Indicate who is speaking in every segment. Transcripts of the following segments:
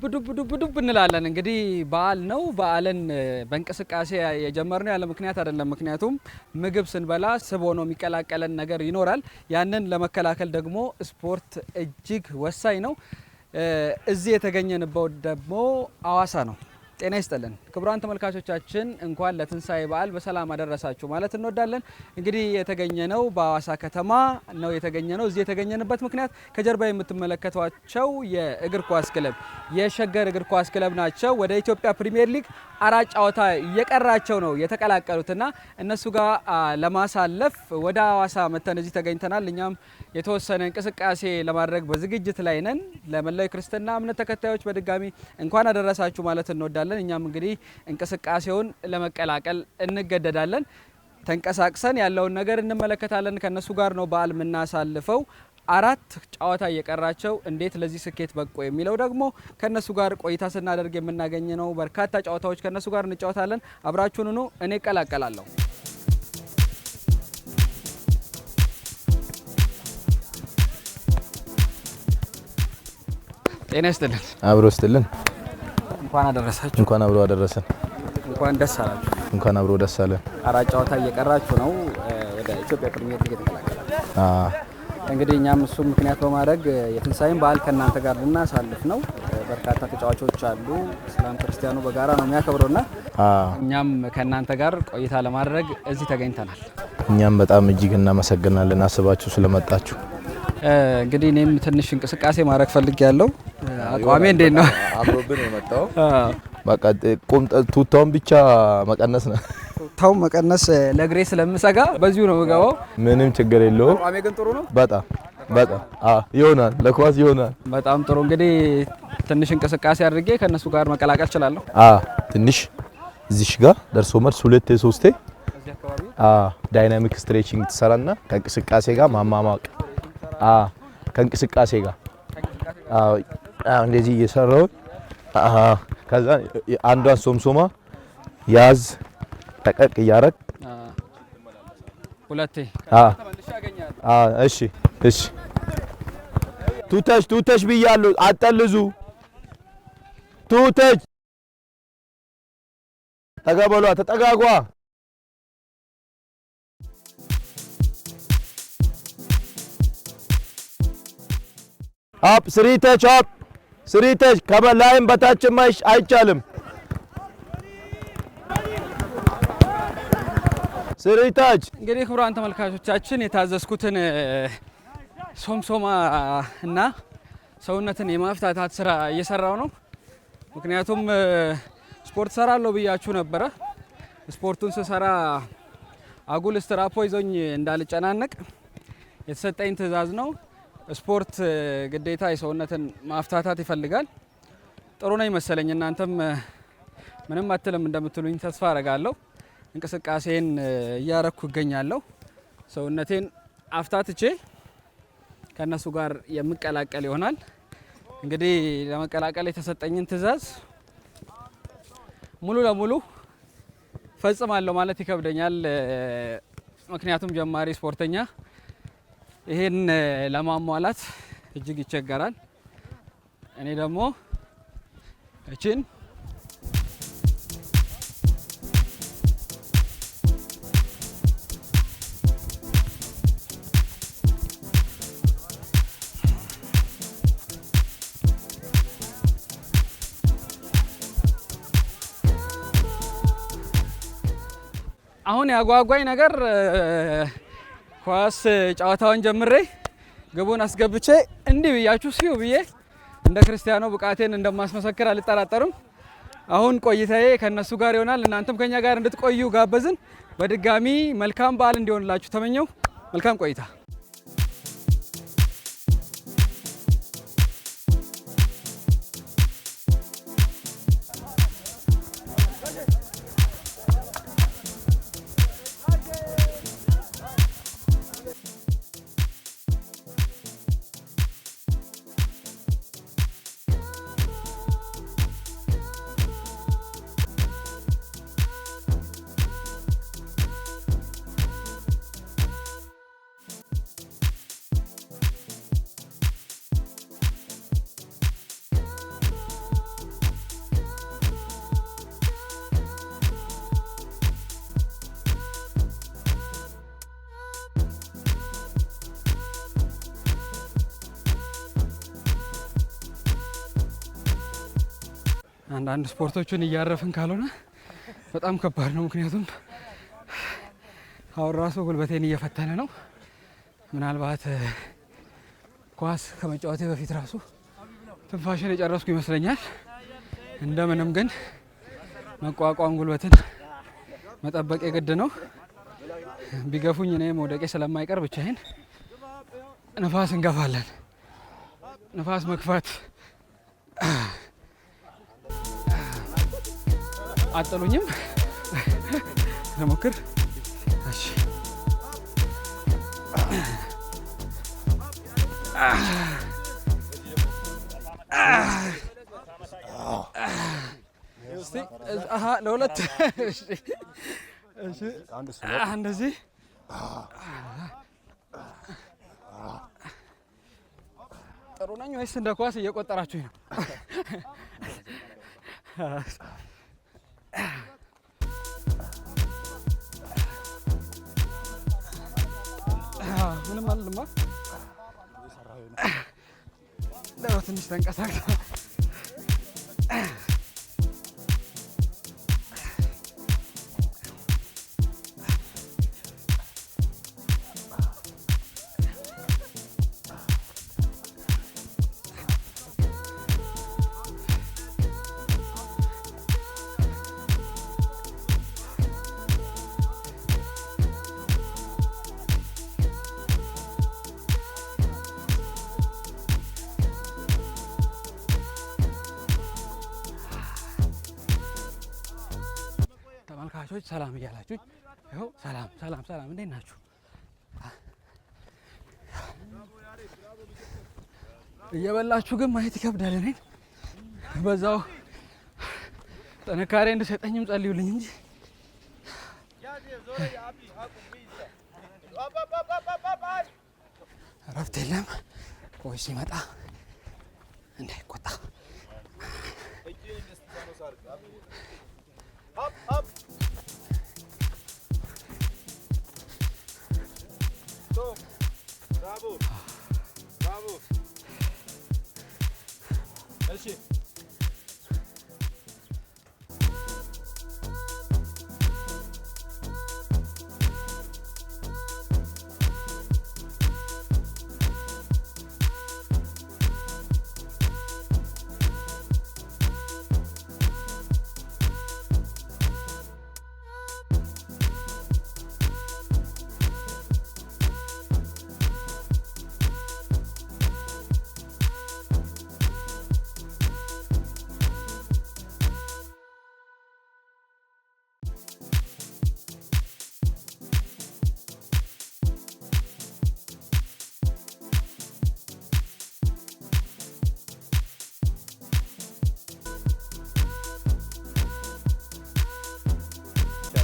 Speaker 1: ዱብ እንላለን። እንግዲህ በዓል ነው። በዓልን በእንቅስቃሴ የጀመርነው ያለ ምክንያት አይደለም። ምክንያቱም ምግብ ስንበላ ስቦ ነው የሚቀላቀለን ነገር ይኖራል። ያንን ለመከላከል ደግሞ ስፖርት እጅግ ወሳኝ ነው። እዚህ የተገኘንበት ደግሞ አዋሳ ነው። ጤና ይስጥልን ክቡራን ተመልካቾቻችን፣ እንኳን ለትንሳኤ በዓል በሰላም አደረሳችሁ ማለት እንወዳለን። እንግዲህ የተገኘነው በአዋሳ ከተማ ነው የተገኘነው። እዚህ የተገኘንበት ምክንያት ከጀርባ የምትመለከቷቸው የእግር ኳስ ክለብ የሸገር እግር ኳስ ክለብ ናቸው። ወደ ኢትዮጵያ ፕሪሚየር ሊግ 4 ጨዋታ እየቀራቸው ነው የተቀላቀሉትና እነሱ ጋር ለማሳለፍ ወደ አዋሳ መተን እዚህ ተገኝተናል። እኛም የተወሰነ እንቅስቃሴ ለማድረግ በዝግጅት ላይ ነን። ለመላው ክርስትና እምነት ተከታዮች በድጋሚ እንኳን አደረሳችሁ ማለት እንወዳለን። እኛም እንግዲህ እንቅስቃሴውን ለመቀላቀል እንገደዳለን። ተንቀሳቅሰን ያለውን ነገር እንመለከታለን። ከነሱ ጋር ነው በዓል የምናሳልፈው። 4 ጨዋታ እየቀራቸው እንዴት ለዚህ ስኬት በቁ የሚለው ደግሞ ከነሱ ጋር ቆይታ ስናደርግ የምናገኝ ነው። በርካታ ጨዋታዎች ከነሱ ጋር እንጫወታለን። አብራችሁን ሁኑ። እኔ እቀላቀላለሁ። ጤና ይስጥልን።
Speaker 2: አብሮ ይስጥልን።
Speaker 1: እንኳን አደረሳችሁ።
Speaker 2: እንኳን አብሮ አደረሰን።
Speaker 1: እንኳን ደስ አላችሁ።
Speaker 2: እንኳን አብሮ ደስ አለን።
Speaker 1: 4 ጨዋታ እየቀራችሁ ነው ወደ ኢትዮጵያ ፕሪሚየር ሊግ የተቀላቀላችሁ። እንግዲህ እኛም እሱ ምክንያት በማድረግ የትንሳኤን በዓል ከእናንተ ጋር ልናሳልፍ ነው። በርካታ ተጫዋቾች አሉ። እስላም ክርስቲያኑ በጋራ ነው የሚያከብረውና እኛም ከእናንተ ጋር ቆይታ ለማድረግ እዚህ ተገኝተናል።
Speaker 2: እኛም በጣም እጅግ እናመሰግናለን አስባችሁ ስለመጣችሁ።
Speaker 1: እንግዲህ እኔም ትንሽ እንቅስቃሴ ማድረግ ፈልጌያለሁ። አቋሜ እንዴት ነው?
Speaker 2: አብሮብን የመጣው በቃ ቱታውን ብቻ መቀነስ ነው።
Speaker 1: ቱታውን መቀነስ ለእግሬ ስለምሰጋ በዚሁ ነው የምገባው።
Speaker 2: ምንም ችግር የለውም።
Speaker 1: አቋሜ ግን ጥሩ ነው።
Speaker 2: በጣም ይሆናል፣ ለኳስ ይሆናል።
Speaker 1: በጣም ጥሩ። እንግዲህ ትንሽ እንቅስቃሴ አድርጌ ከነሱ ጋር መቀላቀል እችላለሁ።
Speaker 2: ትንሽ እዚሽ ጋር ደርሶ መልስ 2-3 ዳይናሚክ ስትሬቺንግ ትሰራና ከእንቅስቃሴ ጋር ማማማቅ ከእንቅስቃሴ ጋር እንደዚህ እየሰራው ከዛ አንዷን ሶምሶማ ያዝ ተቀቅ እያረግ
Speaker 1: ሁለቴ
Speaker 2: እሺ ቱተሽ ብያለሁ። አጠልዙ ቱተሽ ተቀበሏ፣ ተጠጋጓ። አፕ ስሪተች ከላይም በታችም አይቻልም። ስሪተች
Speaker 1: እንግዲህ ክቡራን ተመልካቾቻችን የታዘዝኩትን ሶምሶማ እና ሰውነትን የማፍታታት ስራ እየሰራው ነው። ምክንያቱም ስፖርት ሰራለሁ ብያችሁ ነበረ። ስፖርቱን ስሰራ አጉል ስትራፖ ይዞኝ እንዳልጨናነቅ የተሰጠኝ ትዕዛዝ ነው። ስፖርት ግዴታ የሰውነትን ማፍታታት ይፈልጋል። ጥሩ ነው መሰለኝ። እናንተም ምንም አትልም እንደምትሉኝ ተስፋ አረጋለሁ። እንቅስቃሴን እያረኩ እገኛለሁ። ሰውነቴን አፍታትቼ ከነሱ ጋር የምቀላቀል ይሆናል። እንግዲህ ለመቀላቀል የተሰጠኝን ትዕዛዝ ሙሉ ለሙሉ ፈጽማለሁ ማለት ይከብደኛል። ምክንያቱም ጀማሪ ስፖርተኛ ይሄን ለማሟላት እጅግ ይቸገራል። እኔ ደግሞ እቺን አሁን ያጓጓኝ ነገር ኳስ ጨዋታውን ጀምሬ ግቡን አስገብቼ እንዲህ ብያችሁ ሲዩ ብዬ እንደ ክርስቲያኖ ብቃቴን እንደማስመሰክር አልጠራጠርም። አሁን ቆይታዬ ከነሱ ጋር ይሆናል። እናንተም ከኛ ጋር እንድትቆዩ ጋበዝን። በድጋሚ መልካም በዓል እንዲሆንላችሁ ተመኘው። መልካም ቆይታ። አንዳንድ ስፖርቶችን እያረፍን ካልሆነ በጣም ከባድ ነው። ምክንያቱም አሁን ራሱ ጉልበቴን እየፈተነ ነው። ምናልባት ኳስ ከመጫወቴ በፊት ራሱ ትንፋሽን የጨረስኩ ይመስለኛል። እንደምንም ግን መቋቋም ጉልበትን መጠበቅ የግድ ነው። ቢገፉኝ እኔ መውደቄ ስለማይቀር ብቻዬን ነፋስ እንገፋለን። ነፋስ መግፋት አጥሉኝም ለሞክር። እሺ ለሁለት እንደዚህ ጥሩ ነኝ ወይስ እንደ ኳስ እየቆጠራችሁኝ ነው? ምንም አልልማ። ትንሽ ተንቀሳቅሳ ተመልካቾች ሰላም እያላችሁ ይኸው ሰላም ሰላም ሰላም፣ እንዴት ናችሁ? እየበላችሁ ግን ማየት ይከብዳል። እኔን በዛው ጥንካሬ እንድሰጠኝም ጸልዩልኝ እንጂ እረፍት የለም። ቆይ ሲመጣ እንዳይቆጣ
Speaker 3: Bravo. Bravo. እሺ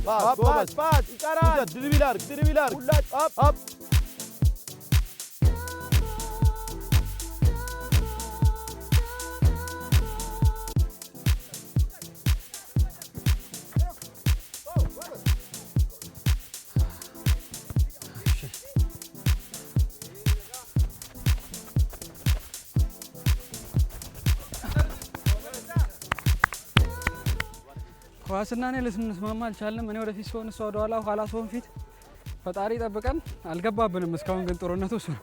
Speaker 3: Pas, ይቀራል። ድሪብል አድርግ። ሁላት አፕ
Speaker 1: ኳስና እኔ ልንስማማ አልቻልንም። እኔ ወደፊት ስሆን እሷ ወደኋላ፣ ኋላ ስሆን ፊት። ፈጣሪ ጠብቀን። አልገባብንም እስካሁን ግን ጦርነቱ እሱ ነው።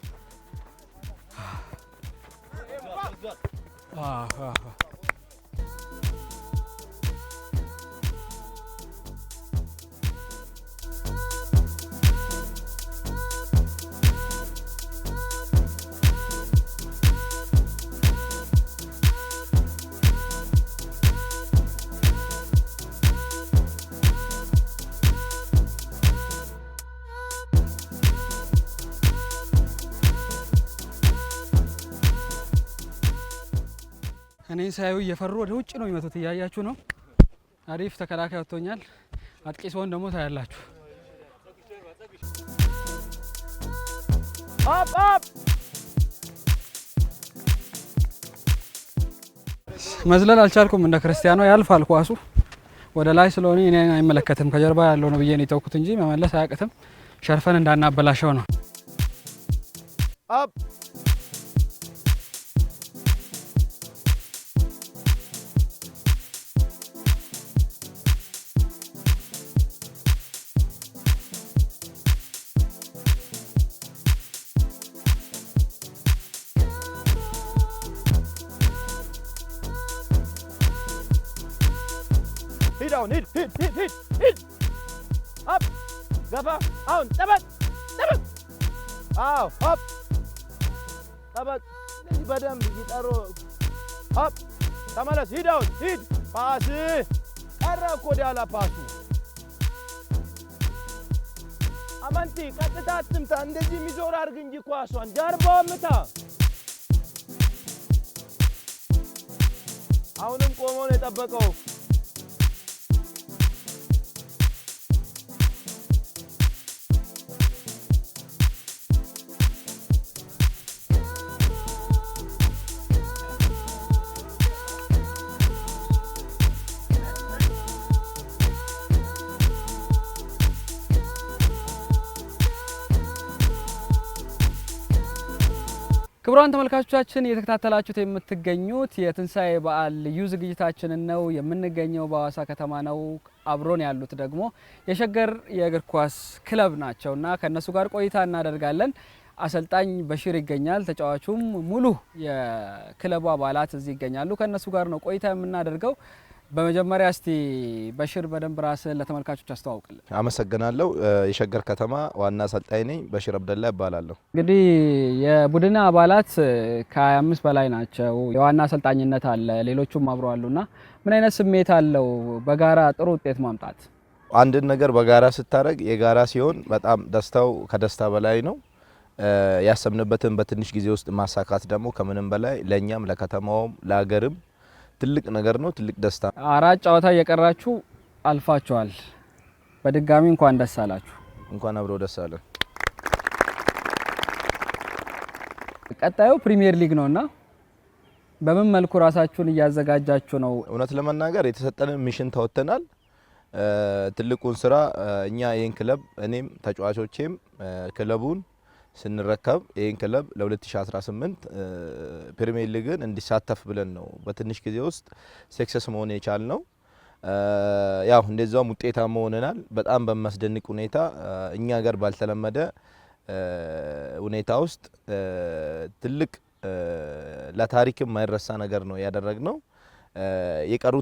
Speaker 1: እኔን ሳዩ እየፈሩ ወደ ውጭ ነው የሚመቱት። እያያችሁ ነው። አሪፍ ተከላካይ ወጥቶኛል። አጥቂ ሲሆን ደግሞ ታያላችሁ። አፕ መዝለል አልቻልኩም። እንደ ክርስቲያኖ ያልፋል ኳሱ ወደ ላይ ስለሆነ እኔን አይመለከትም። ከጀርባ ያለው ነው ብዬ ነው የተውኩት እንጂ መመለስ አያቅትም። ሸርፈን እንዳናበላሸው ነው።
Speaker 3: አፕ አሁን ሂድ አፕ ገፋ አሁን ጠበቅ አዎ አፕ ጠበቅ በደንብ ይጠሩ አፕ ተመለስ ሂድ አሁን ሂድ ፓስ ቀረ እኮ ዲያላ ፓሱ አማንቲ ቀጥታ አትምታ እንደዚህ የሚዞር አድርግ እንጂ ኳሷን ጀርባው ምታ አሁንም ቆሞ ነው የጠበቀው
Speaker 1: ክቡራን ተመልካቾቻችን እየተከታተላችሁት የምትገኙት የትንሳኤ በዓል ልዩ ዝግጅታችንን ነው። የምንገኘው በሐዋሳ ከተማ ነው። አብሮን ያሉት ደግሞ የሸገር የእግር ኳስ ክለብ ናቸውና ከነሱ ጋር ቆይታ እናደርጋለን። አሰልጣኝ በሽር ይገኛል። ተጫዋቹም ሙሉ የክለቡ አባላት እዚህ ይገኛሉ። ከነሱ ጋር ነው ቆይታ የምናደርገው። በመጀመሪያ እስቲ በሽር በደንብ ራስህን ለተመልካቾች አስተዋውቅልን።
Speaker 2: አመሰግናለሁ። የሸገር ከተማ ዋና አሰልጣኝ ነኝ። በሽር አብደላ እባላለሁ።
Speaker 1: እንግዲህ የቡድን አባላት ከ25 በላይ ናቸው። የዋና አሰልጣኝነት አለ፣ ሌሎቹም አብረው አሉና ምን አይነት ስሜት አለው በጋራ ጥሩ ውጤት ማምጣት?
Speaker 2: አንድን ነገር በጋራ ስታረግ የጋራ ሲሆን በጣም ደስታው ከደስታ በላይ ነው። ያሰብንበትን በትንሽ ጊዜ ውስጥ ማሳካት ደግሞ ከምንም በላይ ለኛም ለከተማውም ለሀገርም ትልቅ ነገር ነው። ትልቅ ደስታ። 4
Speaker 1: ጨዋታ እየቀራችሁ አልፋችኋል። በድጋሚ እንኳን ደስ አላችሁ።
Speaker 2: እንኳን አብሮ ደስ አለን።
Speaker 1: ቀጣዩ ፕሪሚየር ሊግ ነውና በምን መልኩ ራሳችሁን እያዘጋጃችሁ ነው?
Speaker 2: እውነት ለመናገር የተሰጠንን ሚሽን ተወጥተናል። ትልቁን ስራ እኛ ይሄን ክለብ እኔም ተጫዋቾቼም ክለቡን ስንረከብ ይሄን ክለብ ለ2018 ፕሪሚየር ሊግን እንዲሳተፍ ብለን ነው በትንሽ ጊዜ ውስጥ ሰክሰስ መሆን የቻልነው። ያው እንደዛውም ውጤታማ ሆነናል። በጣም በሚያስደንቅ ሁኔታ እኛ ሀገር ባልተለመደ ሁኔታ ውስጥ ትልቅ ለታሪክም የማይረሳ ነገር ነው ያደረግነው። የቀሩ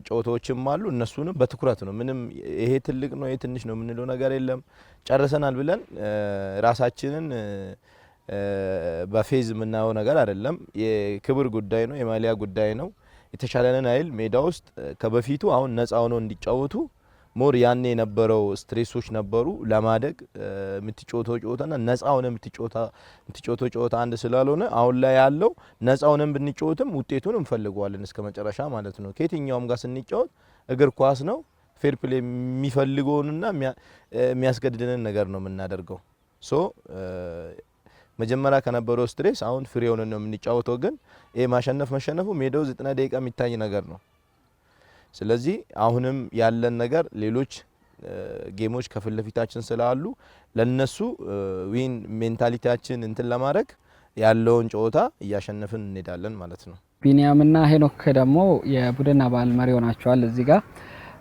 Speaker 2: ጨዋታዎችም አሉ። እነሱንም በትኩረት ነው። ምንም ይሄ ትልቅ ነው ይሄ ትንሽ ነው የምንለው ነገር የለም። ጨርሰናል ብለን ራሳችንን በፌዝ የምናየው ነገር አይደለም። የክብር ጉዳይ ነው፣ የማሊያ ጉዳይ ነው። የተሻለንን አይል ሜዳ ውስጥ ከበፊቱ አሁን ነፃ ሆነው እንዲጫወቱ ሞር ያኔ የነበረው ስትሬሶች ነበሩ። ለማደግ የምትጫወተው ጨዋታና ነፃ ሆነ የምትጫወተው ጨዋታ አንድ ስላልሆነ አሁን ላይ ያለው ነፃ ሆነን ብንጫወትም ውጤቱን እንፈልገዋለን እስከ መጨረሻ ማለት ነው። ከየትኛውም ጋር ስንጫወት እግር ኳስ ነው። ፌር ፕሌይ የሚፈልገውንና የሚያስገድደንን ነገር ነው የምናደርገው። ሶ መጀመሪያ ከነበረው ስትሬስ አሁን ፍሪ ሆነን ነው የምንጫወተው። ግን ይሄ ማሸነፍ መሸነፉ ሜዳው 90 ደቂቃ የሚታይ ነገር ነው። ስለዚህ አሁንም ያለን ነገር ሌሎች ጌሞች ከፊት ለፊታችን ስላሉ ለነሱ ዊን ሜንታሊቲያችን እንትን ለማድረግ ያለውን ጨዋታ እያሸነፍን እንሄዳለን ማለት ነው።
Speaker 1: ቢኒያምና ሄኖክ ደግሞ የቡድን አባል መሪ ሆናቸዋል እዚህ ጋር።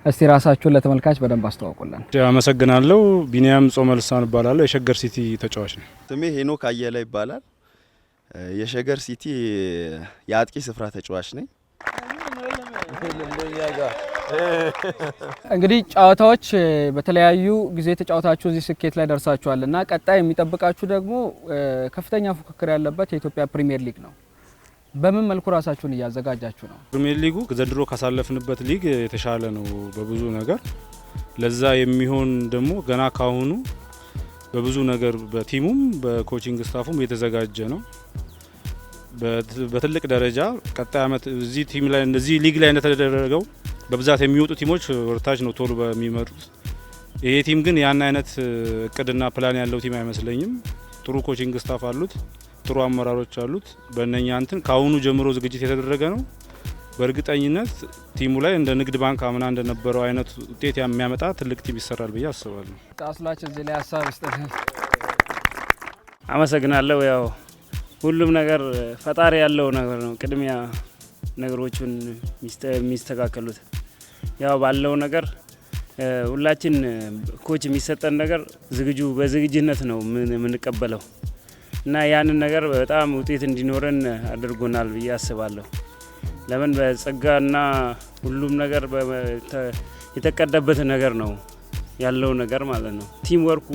Speaker 1: እስቲ ራሳችሁን ለተመልካች በደንብ አስተዋውቁልን።
Speaker 4: አመሰግናለሁ። ቢኒያም ጾመልሳን እባላለሁ። የሸገር ሲቲ ተጫዋች ነኝ።
Speaker 5: ስሜ ሄኖክ አየለ ይባላል። የሸገር ሲቲ የአጥቂ ስፍራ ተጫዋች ነኝ።
Speaker 1: እንግዲህ ጨዋታዎች በተለያዩ ጊዜ ተጫውታችሁ እዚህ ስኬት ላይ ደርሳችኋልና ቀጣይ የሚጠብቃችሁ ደግሞ ከፍተኛ ፉክክር ያለበት የኢትዮጵያ ፕሪሚየር ሊግ ነው። በምን መልኩ ራሳችሁን እያዘጋጃችሁ ነው?
Speaker 4: ፕሪሚየር ሊጉ ዘንድሮ ካሳለፍንበት ሊግ የተሻለ ነው በብዙ ነገር። ለዛ የሚሆን ደግሞ ገና ካሁኑ በብዙ ነገር በቲሙም በኮቺንግ ስታፉም የተዘጋጀ ነው። በትልቅ ደረጃ ቀጣይ አመት እዚህ ቲም ላይ እንደዚህ ሊግ ላይ እንደተደረገው በብዛት የሚወጡ ቲሞች ወርታች ነው ቶሎ በሚመጡት። ይሄ ቲም ግን ያን አይነት እቅድና ፕላን ያለው ቲም አይመስለኝም። ጥሩ ኮቺንግ ስታፍ አሉት፣ ጥሩ አመራሮች አሉት። በእነኛ እንትን ካሁኑ ጀምሮ ዝግጅት የተደረገ ነው። በእርግጠኝነት ቲሙ ላይ እንደ ንግድ ባንክ አምና እንደነበረው አይነት ውጤት የሚያመጣ ትልቅ ቲም ይሰራል ብዬ አስባለሁ።
Speaker 1: ታስላች እዚህ ላይ ሀሳብ ይስጠን።
Speaker 6: አመሰግናለሁ። ያው ሁሉም ነገር ፈጣሪ ያለው ነገር ነው። ቅድሚያ ነገሮቹን የሚስተካከሉት ያው ባለው ነገር ሁላችን ኮች የሚሰጠን ነገር በዝግጅነት ነው የምንቀበለው እና ያንን ነገር በጣም ውጤት እንዲኖረን አድርጎናል ብዬ አስባለሁ። ለምን በጸጋና ሁሉም ነገር የተቀደበት ነገር ነው ያለው ነገር ማለት ነው። ቲም ወርኩ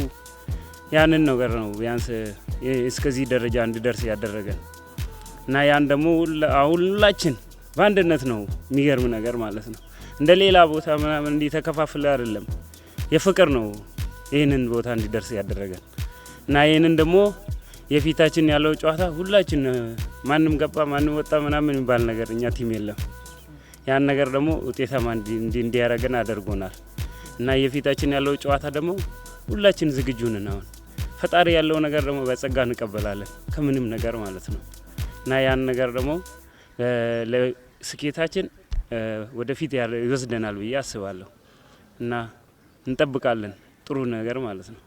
Speaker 6: ያንን ነገር ነው ቢያንስ እስከዚህ ደረጃ እንዲደርስ ያደረገን እና ያን ደግሞ ሁላችን በአንድነት ነው የሚገርም ነገር ማለት ነው። እንደ ሌላ ቦታ ምናምን እንዲህ ተከፋፍለ አይደለም፣ የፍቅር ነው ይህንን ቦታ እንዲደርስ ያደረገን እና ይህንን ደግሞ የፊታችን ያለው ጨዋታ ሁላችን ማንም ገባ ማንም ወጣ ምናምን የሚባል ነገር እኛ ቲም የለም። ያን ነገር ደግሞ ውጤታማ እንዲያደርገን አድርጎናል እና የፊታችን ያለው ጨዋታ ደግሞ ሁላችን ዝግጁ ነን። አሁን ፈጣሪ ያለው ነገር ደግሞ በጸጋ እንቀበላለን ከምንም ነገር ማለት ነው እና ያን ነገር ደግሞ ለስኬታችን ወደፊት ይወስደናል ብዬ አስባለሁ እና እንጠብቃለን ጥሩ ነገር ማለት ነው።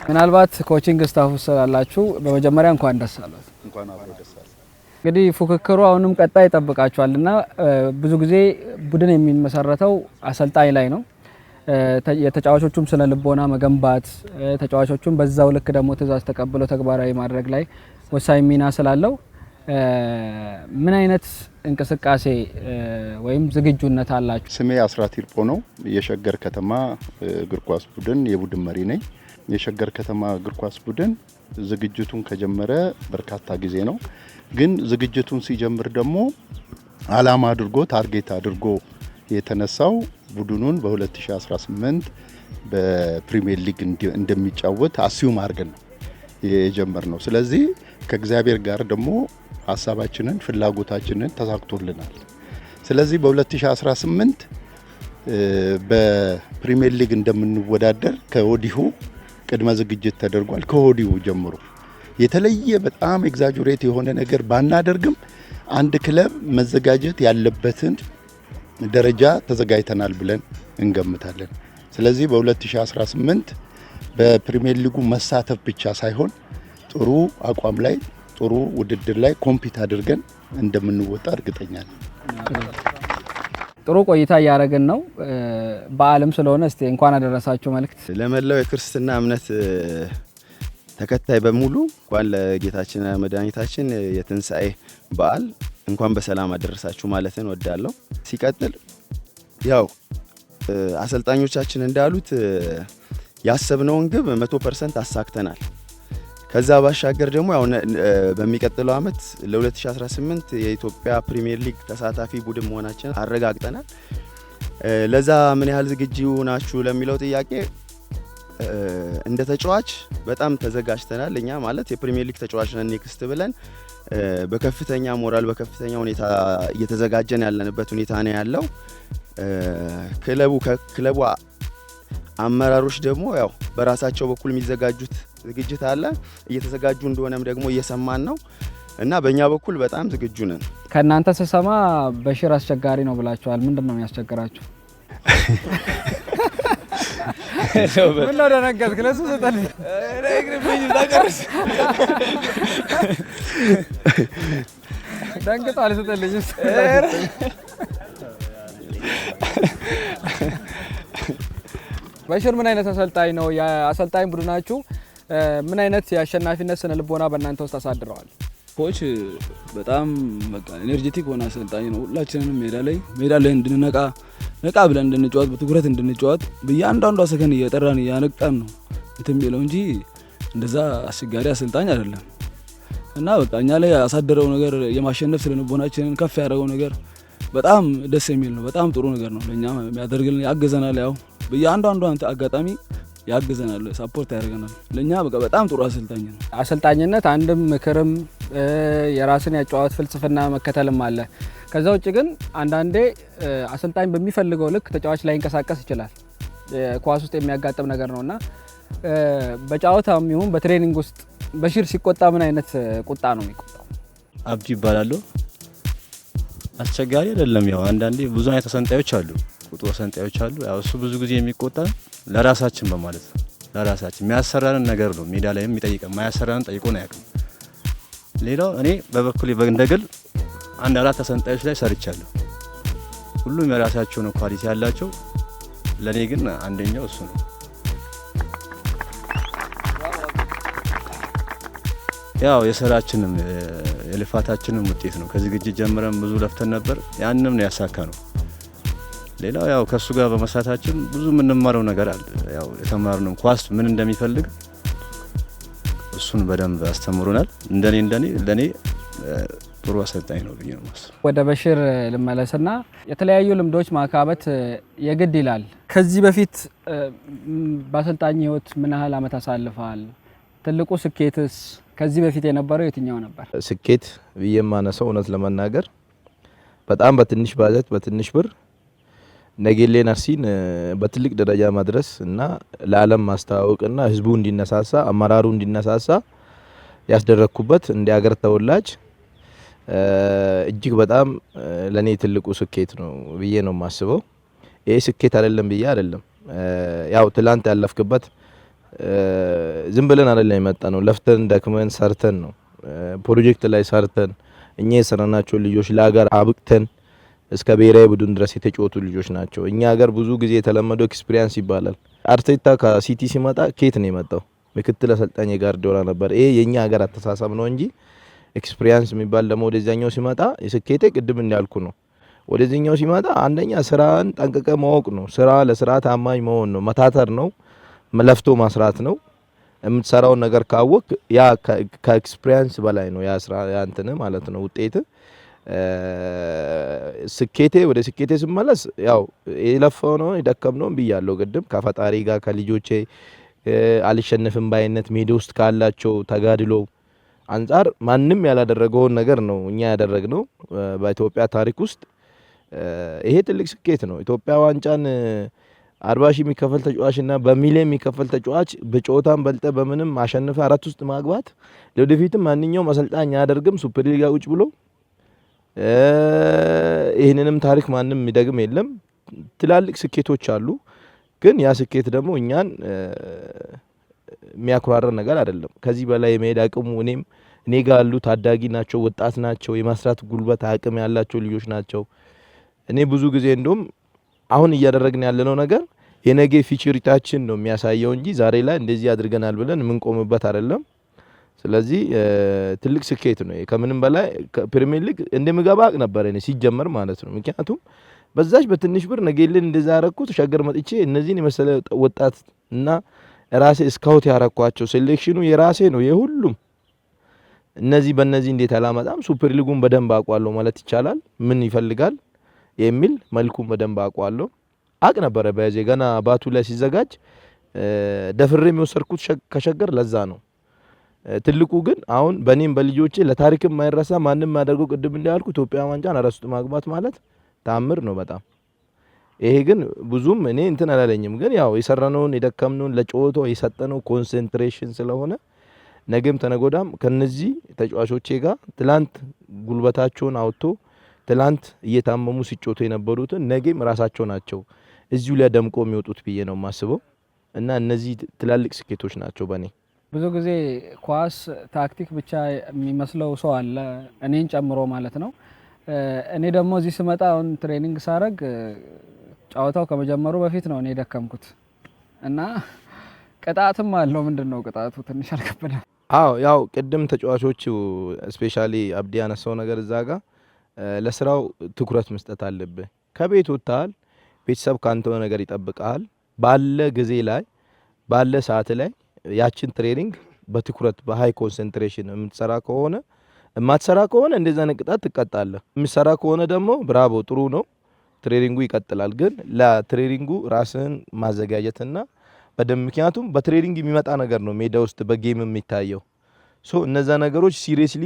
Speaker 1: ምናልባት ኮቺንግ ስታፍ ስላላችሁ በመጀመሪያ እንኳን ደስ አላችሁ።
Speaker 7: እንኳን አብሮ ደስ አለ።
Speaker 1: እንግዲህ ፉክክሩ አሁንም ቀጣይ ይጠብቃችኋልና ብዙ ጊዜ ቡድን የሚመሰረተው አሰልጣኝ ላይ ነው። የተጫዋቾቹም ስነ ልቦና መገንባት ተጫዋቾቹም በዛው ልክ ደግሞ ትዕዛዝ ተቀብለው ተግባራዊ ማድረግ ላይ ወሳኝ ሚና ስላለው ምን አይነት እንቅስቃሴ ወይም ዝግጁነት አላችሁ?
Speaker 7: ስሜ አስራት ይርጶ ነው። የሸገር ከተማ እግር ኳስ ቡድን የቡድን መሪ ነኝ። የሸገር ከተማ እግር ኳስ ቡድን ዝግጅቱን ከጀመረ በርካታ ጊዜ ነው። ግን ዝግጅቱን ሲጀምር ደግሞ አላማ አድርጎ ታርጌት አድርጎ የተነሳው ቡድኑን በ2018 በፕሪሚየር ሊግ እንደሚጫወት አስዩም አድርገን ነው የጀመርነው። ስለዚህ ከእግዚአብሔር ጋር ደግሞ ሀሳባችንን ፍላጎታችንን ተሳክቶልናል። ስለዚህ በ2018 በፕሪሚየር ሊግ እንደምንወዳደር ከወዲሁ ቅድመ ዝግጅት ተደርጓል። ከወዲሁ ጀምሮ የተለየ በጣም ኤግዛጁሬት የሆነ ነገር ባናደርግም አንድ ክለብ መዘጋጀት ያለበትን ደረጃ ተዘጋጅተናል ብለን እንገምታለን። ስለዚህ በ2018 በፕሪሚየር ሊጉ መሳተፍ ብቻ ሳይሆን ጥሩ አቋም ላይ ጥሩ ውድድር ላይ ኮምፒት አድርገን እንደምንወጣ እርግጠኛ ነኝ።
Speaker 1: ጥሩ ቆይታ እያደረግን ነው። በዓለም ስለሆነ እስቲ እንኳን አደረሳችሁ መልእክት
Speaker 5: ለመላው የክርስትና እምነት ተከታይ በሙሉ እንኳን ለጌታችን መድኃኒታችን የትንሣኤ በዓል እንኳን በሰላም አደረሳችሁ ማለትን ወዳለሁ። ሲቀጥል ያው አሰልጣኞቻችን እንዳሉት ያሰብነውን ግብ 100% አሳክተናል። ከዛ ባሻገር ደግሞ ያው በሚቀጥለው አመት ለ2018 የኢትዮጵያ ፕሪሚየር ሊግ ተሳታፊ ቡድን መሆናችንን አረጋግጠናል። ለዛ ምን ያህል ዝግጁ ናችሁ ለሚለው ጥያቄ እንደ ተጫዋች በጣም ተዘጋጅተናል። እኛ ማለት የፕሪሚየር ሊግ ተጫዋች ነን ኔክስት ብለን በከፍተኛ ሞራል በከፍተኛ ሁኔታ እየተዘጋጀን ያለንበት ሁኔታ ነው ያለው። ክለቡ አመራሮች ደግሞ ያው በራሳቸው በኩል የሚዘጋጁት ዝግጅት አለ። እየተዘጋጁ እንደሆነም ደግሞ እየሰማን ነው እና በእኛ በኩል በጣም ዝግጁ ነን።
Speaker 1: ከእናንተ ስሰማ በሽር አስቸጋሪ ነው ብላችኋል። ምንድን ነው የሚያስቸግራችሁ? ምን ነው ደነገጥክ? ለሱ ሰጠን ደንግጧል። ስጠልኝ በሽር ምን አይነት አሰልጣኝ ነው? የአሰልጣኝ ቡድናችሁ ምን አይነት የአሸናፊነት ስነ ልቦና በእናንተ ውስጥ አሳድረዋል?
Speaker 8: ኮች በጣም በቃ ኤነርጄቲክ ሆነ አሰልጣኝ ነው። ሁላችንንም ሜዳ ላይ ነቃ ብለን እንድንጫወት በትኩረት እንድንጫወት በእያንዳንዷ ሰከንድ እየጠራን እያነቃን ነው እንትን የሚለው እንጂ እንደዛ አስቸጋሪ አሰልጣኝ አይደለም። እና በቃ እኛ ላይ ያሳደረው ነገር የማሸነፍ ስነ ልቦናችንን ከፍ ያደረገው ነገር በጣም ደስ የሚል ነው። በጣም ጥሩ ነገር ነው። ለኛ የሚያደርግልን ያገዘናል። ያው በእያንዳንዷ አጋጣሚ ያገዘናል፣ ሳፖርት ያደርገናል። ለኛ በቃ በጣም ጥሩ አሰልጣኝ ነው። አሰልጣኝነት አንድም ምክርም የራስን ያጫወት ፍልስፍና መከተልም አለ። ከዛ ውጭ ግን አንዳንዴ አሰልጣኝ በሚፈልገው ልክ ተጫዋች ላይ ይንቀሳቀስ ይችላል። ኳስ ውስጥ የሚያጋጥም ነገር ነውና በጫወታም ይሁን በትሬኒንግ ውስጥ በሽር ሲቆጣ ምን አይነት ቁጣ ነው የሚቆጣው?
Speaker 9: አብዲ ይባላል። አስቸጋሪ አይደለም። ያው አንዳንዴ ብዙ አይነት አሰልጣኞች አሉ፣ ቁጡ አሰልጣኞች አሉ። ያው እሱ ብዙ ጊዜ የሚቆጣ ለራሳችን በማለት ለራሳችን የሚያሰራንን ነገር ነው ሜዳ ላይ የሚጠይቀን፣ ማያሰራንን ጠይቆን አያውቅም። ሌላው እኔ በበኩሌ በእንደግል አንድ 4 አሰልጣኞች ላይ ሰርቻለሁ። ሁሉም የራሳቸው ነው ኳሊቲ ያላቸው። ለኔ ግን አንደኛው እሱ ነው። ያው የሰራችንም የልፋታችንም ውጤት ነው። ከዝግጅት ጀምረን ብዙ ለፍተን ነበር፣ ያንንም ነው ያሳካ ነው። ሌላው ያው ከሱ ጋር በመስራታችን ብዙ የምንማረው ነገር አለ። ያው የተማርነው ኳስ ምን እንደሚፈልግ እሱን በደንብ አስተምሮናል። ለኔ ጥሩ አሰልጣኝ ነው ብዬ ነው ማስበው።
Speaker 1: ወደ በሽር ልመለስና የተለያዩ ልምዶች ማካበት የግድ ይላል። ከዚህ በፊት በአሰልጣኝ ህይወት ምን ያህል አመት አሳልፈዋል? ትልቁ ስኬትስ ከዚህ በፊት የነበረው የትኛው ነበር?
Speaker 2: ስኬት ብዬ የማነሳው እውነት ለመናገር በጣም በትንሽ ባጀት በትንሽ ብር ነጌሌን አርሲን በትልቅ ደረጃ ማድረስ እና ለዓለም ማስተዋወቅና ህዝቡ እንዲነሳሳ አመራሩ እንዲነሳሳ ያስደረኩበት እንደ ሀገር ተወላጅ እጅግ በጣም ለኔ ትልቁ ስኬት ነው ብዬ ነው የማስበው። ይሄ ስኬት አይደለም ብዬ አይደለም። ያው ትላንት ያለፍክበት ዝም ብለን አይደለም የመጣ ነው። ለፍተን ደክመን ሰርተን ነው ፕሮጀክት ላይ ሰርተን እኛ የሰራናቸው ልጆች ለሀገር አብቅተን እስከ ብሔራዊ ቡድን ድረስ የተጫወቱ ልጆች ናቸው። እኛ ሀገር ብዙ ጊዜ የተለመደው ኤክስፒሪያንስ ይባላል። አርቴታ ከሲቲ ሲመጣ ኬት ነው የመጣው? ምክትል አሰልጣኝ ጋርዲዮላ ነበር። ይሄ የኛ ሀገር አስተሳሰብ ነው እንጂ ኤክስፒሪያንስ የሚባል ደግሞ ወደዛኛው ሲመጣ የስኬቴ ቅድም እንዳልኩ ነው። ወደዚህኛው ሲመጣ አንደኛ ስራን ጠንቅቀ ማወቅ ነው። ስራ ለስራ ታማኝ መሆን ነው። መታተር ነው። መለፍቶ ማስራት ነው። የምትሰራውን ነገር ካወቅ ያ ከኤክስፒሪያንስ በላይ ነው። ያ ስራ ያንተነ ማለት ነው ውጤት። ስኬቴ ወደ ስኬቴ ስመለስ ያው የለፈው ነው የደከም ነው ብያለሁ ቅድም ከፈጣሪ ጋር ከልጆቼ አልሸነፍም ባይነት ሜዳ ውስጥ ካላቸው ተጋድሎ አንጻር ማንም ያላደረገውን ነገር ነው እኛ ያደረግነው በኢትዮጵያ ታሪክ ውስጥ። ይሄ ትልቅ ስኬት ነው። ኢትዮጵያ ዋንጫን 40 ሺህ የሚከፈል ተጫዋችና በሚሊዮን የሚከፈል ተጫዋች በጨዋታም በልጠ በምንም አሸንፈ አራት ውስጥ ማግባት ለወደፊትም ማንኛውም አሰልጣኝ ያደርግም ሱፐር ሊግ ውጭ ብሎ ይሄንንም ታሪክ ማንም የሚደግም የለም። ትላልቅ ስኬቶች አሉ። ግን ያ ስኬት ደግሞ እኛን የሚያኩራራ ነገር አይደለም። ከዚህ በላይ የመሄድ አቅሙ እኔ ጋር ያሉ ታዳጊ ናቸው፣ ወጣት ናቸው፣ የማስራት ጉልበት አቅም ያላቸው ልጆች ናቸው። እኔ ብዙ ጊዜ እንደውም አሁን እያደረግን ያለነው ነገር የነገ ፊቸሪታችን ነው የሚያሳየው እንጂ ዛሬ ላይ እንደዚህ አድርገናል ብለን የምንቆምበት አይደለም። ስለዚህ ትልቅ ስኬት ነው። ከምንም በላይ ፕሪሚየር ሊግ እንደምገባ አቅ ነበር እኔ ሲጀመር ማለት ነው። ምክንያቱም በዛች በትንሽ ብር ነገልን እንደዛ ያረኩት ሸገር መጥቼ እነዚህን የመሰለ ወጣት እና ራሴ ስካውት ያረኳቸው ሴሌክሽኑ የራሴ ነው የሁሉም። እነዚህ በእነዚህ እንዴት አላመጣም? ሱፐር ሊጉን በደንብ አውቃለሁ ማለት ይቻላል። ምን ይፈልጋል የሚል መልኩን በደንብ አውቃለሁ። አቅ ነበረ በዚህ ገና ባቱ ላይ ሲዘጋጅ ደፍሬ የሚወሰርኩት ከሸገር ለዛ ነው። ትልቁ ግን አሁን በኔም በልጆቼ ለታሪክም ማይረሳ ማንንም ያደርገው ቅድም እንዳልኩ ኢትዮጵያ ዋንጫን አረስቱ ማግባት ማለት ታምር ነው በጣም። ይሄ ግን ብዙም እኔ እንትን አላለኝም። ግን ያው የሰራነውን የደከምነውን ለጨዋታው የሰጠነው ኮንሰንትሬሽን ስለሆነ ነገም ተነጎዳም ከነዚህ ተጫዋቾቼ ጋር ትላንት ጉልበታቸውን አውጥቶ ትላንት እየታመሙ ሲጮቱ የነበሩትን ነገም ራሳቸው ናቸው እዚሁ ላይ ደምቆ የሚወጡት ብዬ ነው የማስበው። እና እነዚህ ትላልቅ ስኬቶች ናቸው በኔ።
Speaker 1: ብዙ ጊዜ ኳስ ታክቲክ ብቻ የሚመስለው ሰው አለ፣ እኔን ጨምሮ ማለት ነው። እኔ ደግሞ እዚህ ስመጣ አሁን ትሬኒንግ ሳረግ ጨዋታው ከመጀመሩ በፊት ነው እኔ ደከምኩት እና ቅጣትም አለው። ምንድነው ቅጣቱ? ትንሽ አልከበደም?
Speaker 2: አዎ ያው ቅድም ተጫዋቾቹ ስፔሻሊ አብዲ ያነሳው ነገር እዛ ጋር ለስራው ትኩረት መስጠት አለብህ። ከቤት ወጥተሃል፣ ቤተሰብ ካንተ ነገር ይጠብቃል። ባለ ጊዜ ላይ ባለ ሰዓት ላይ ያችን ትሬኒንግ በትኩረት በሃይ ኮንሰንትሬሽን የምትሰራ ከሆነ የማትሰራ ከሆነ እንደዛ ቅጣት ትቀጣለህ። የምትሰራ ከሆነ ደግሞ ብራቮ ጥሩ ነው፣ ትሬኒንጉ ይቀጥላል። ግን ለትሬኒንጉ ራስህን ማዘጋጀትና በደንብ ምክንያቱም በትሬኒንግ የሚመጣ ነገር ነው ሜዳ ውስጥ በጌም የሚታየው። ሶ እነዛ ነገሮች ሲሪየስሊ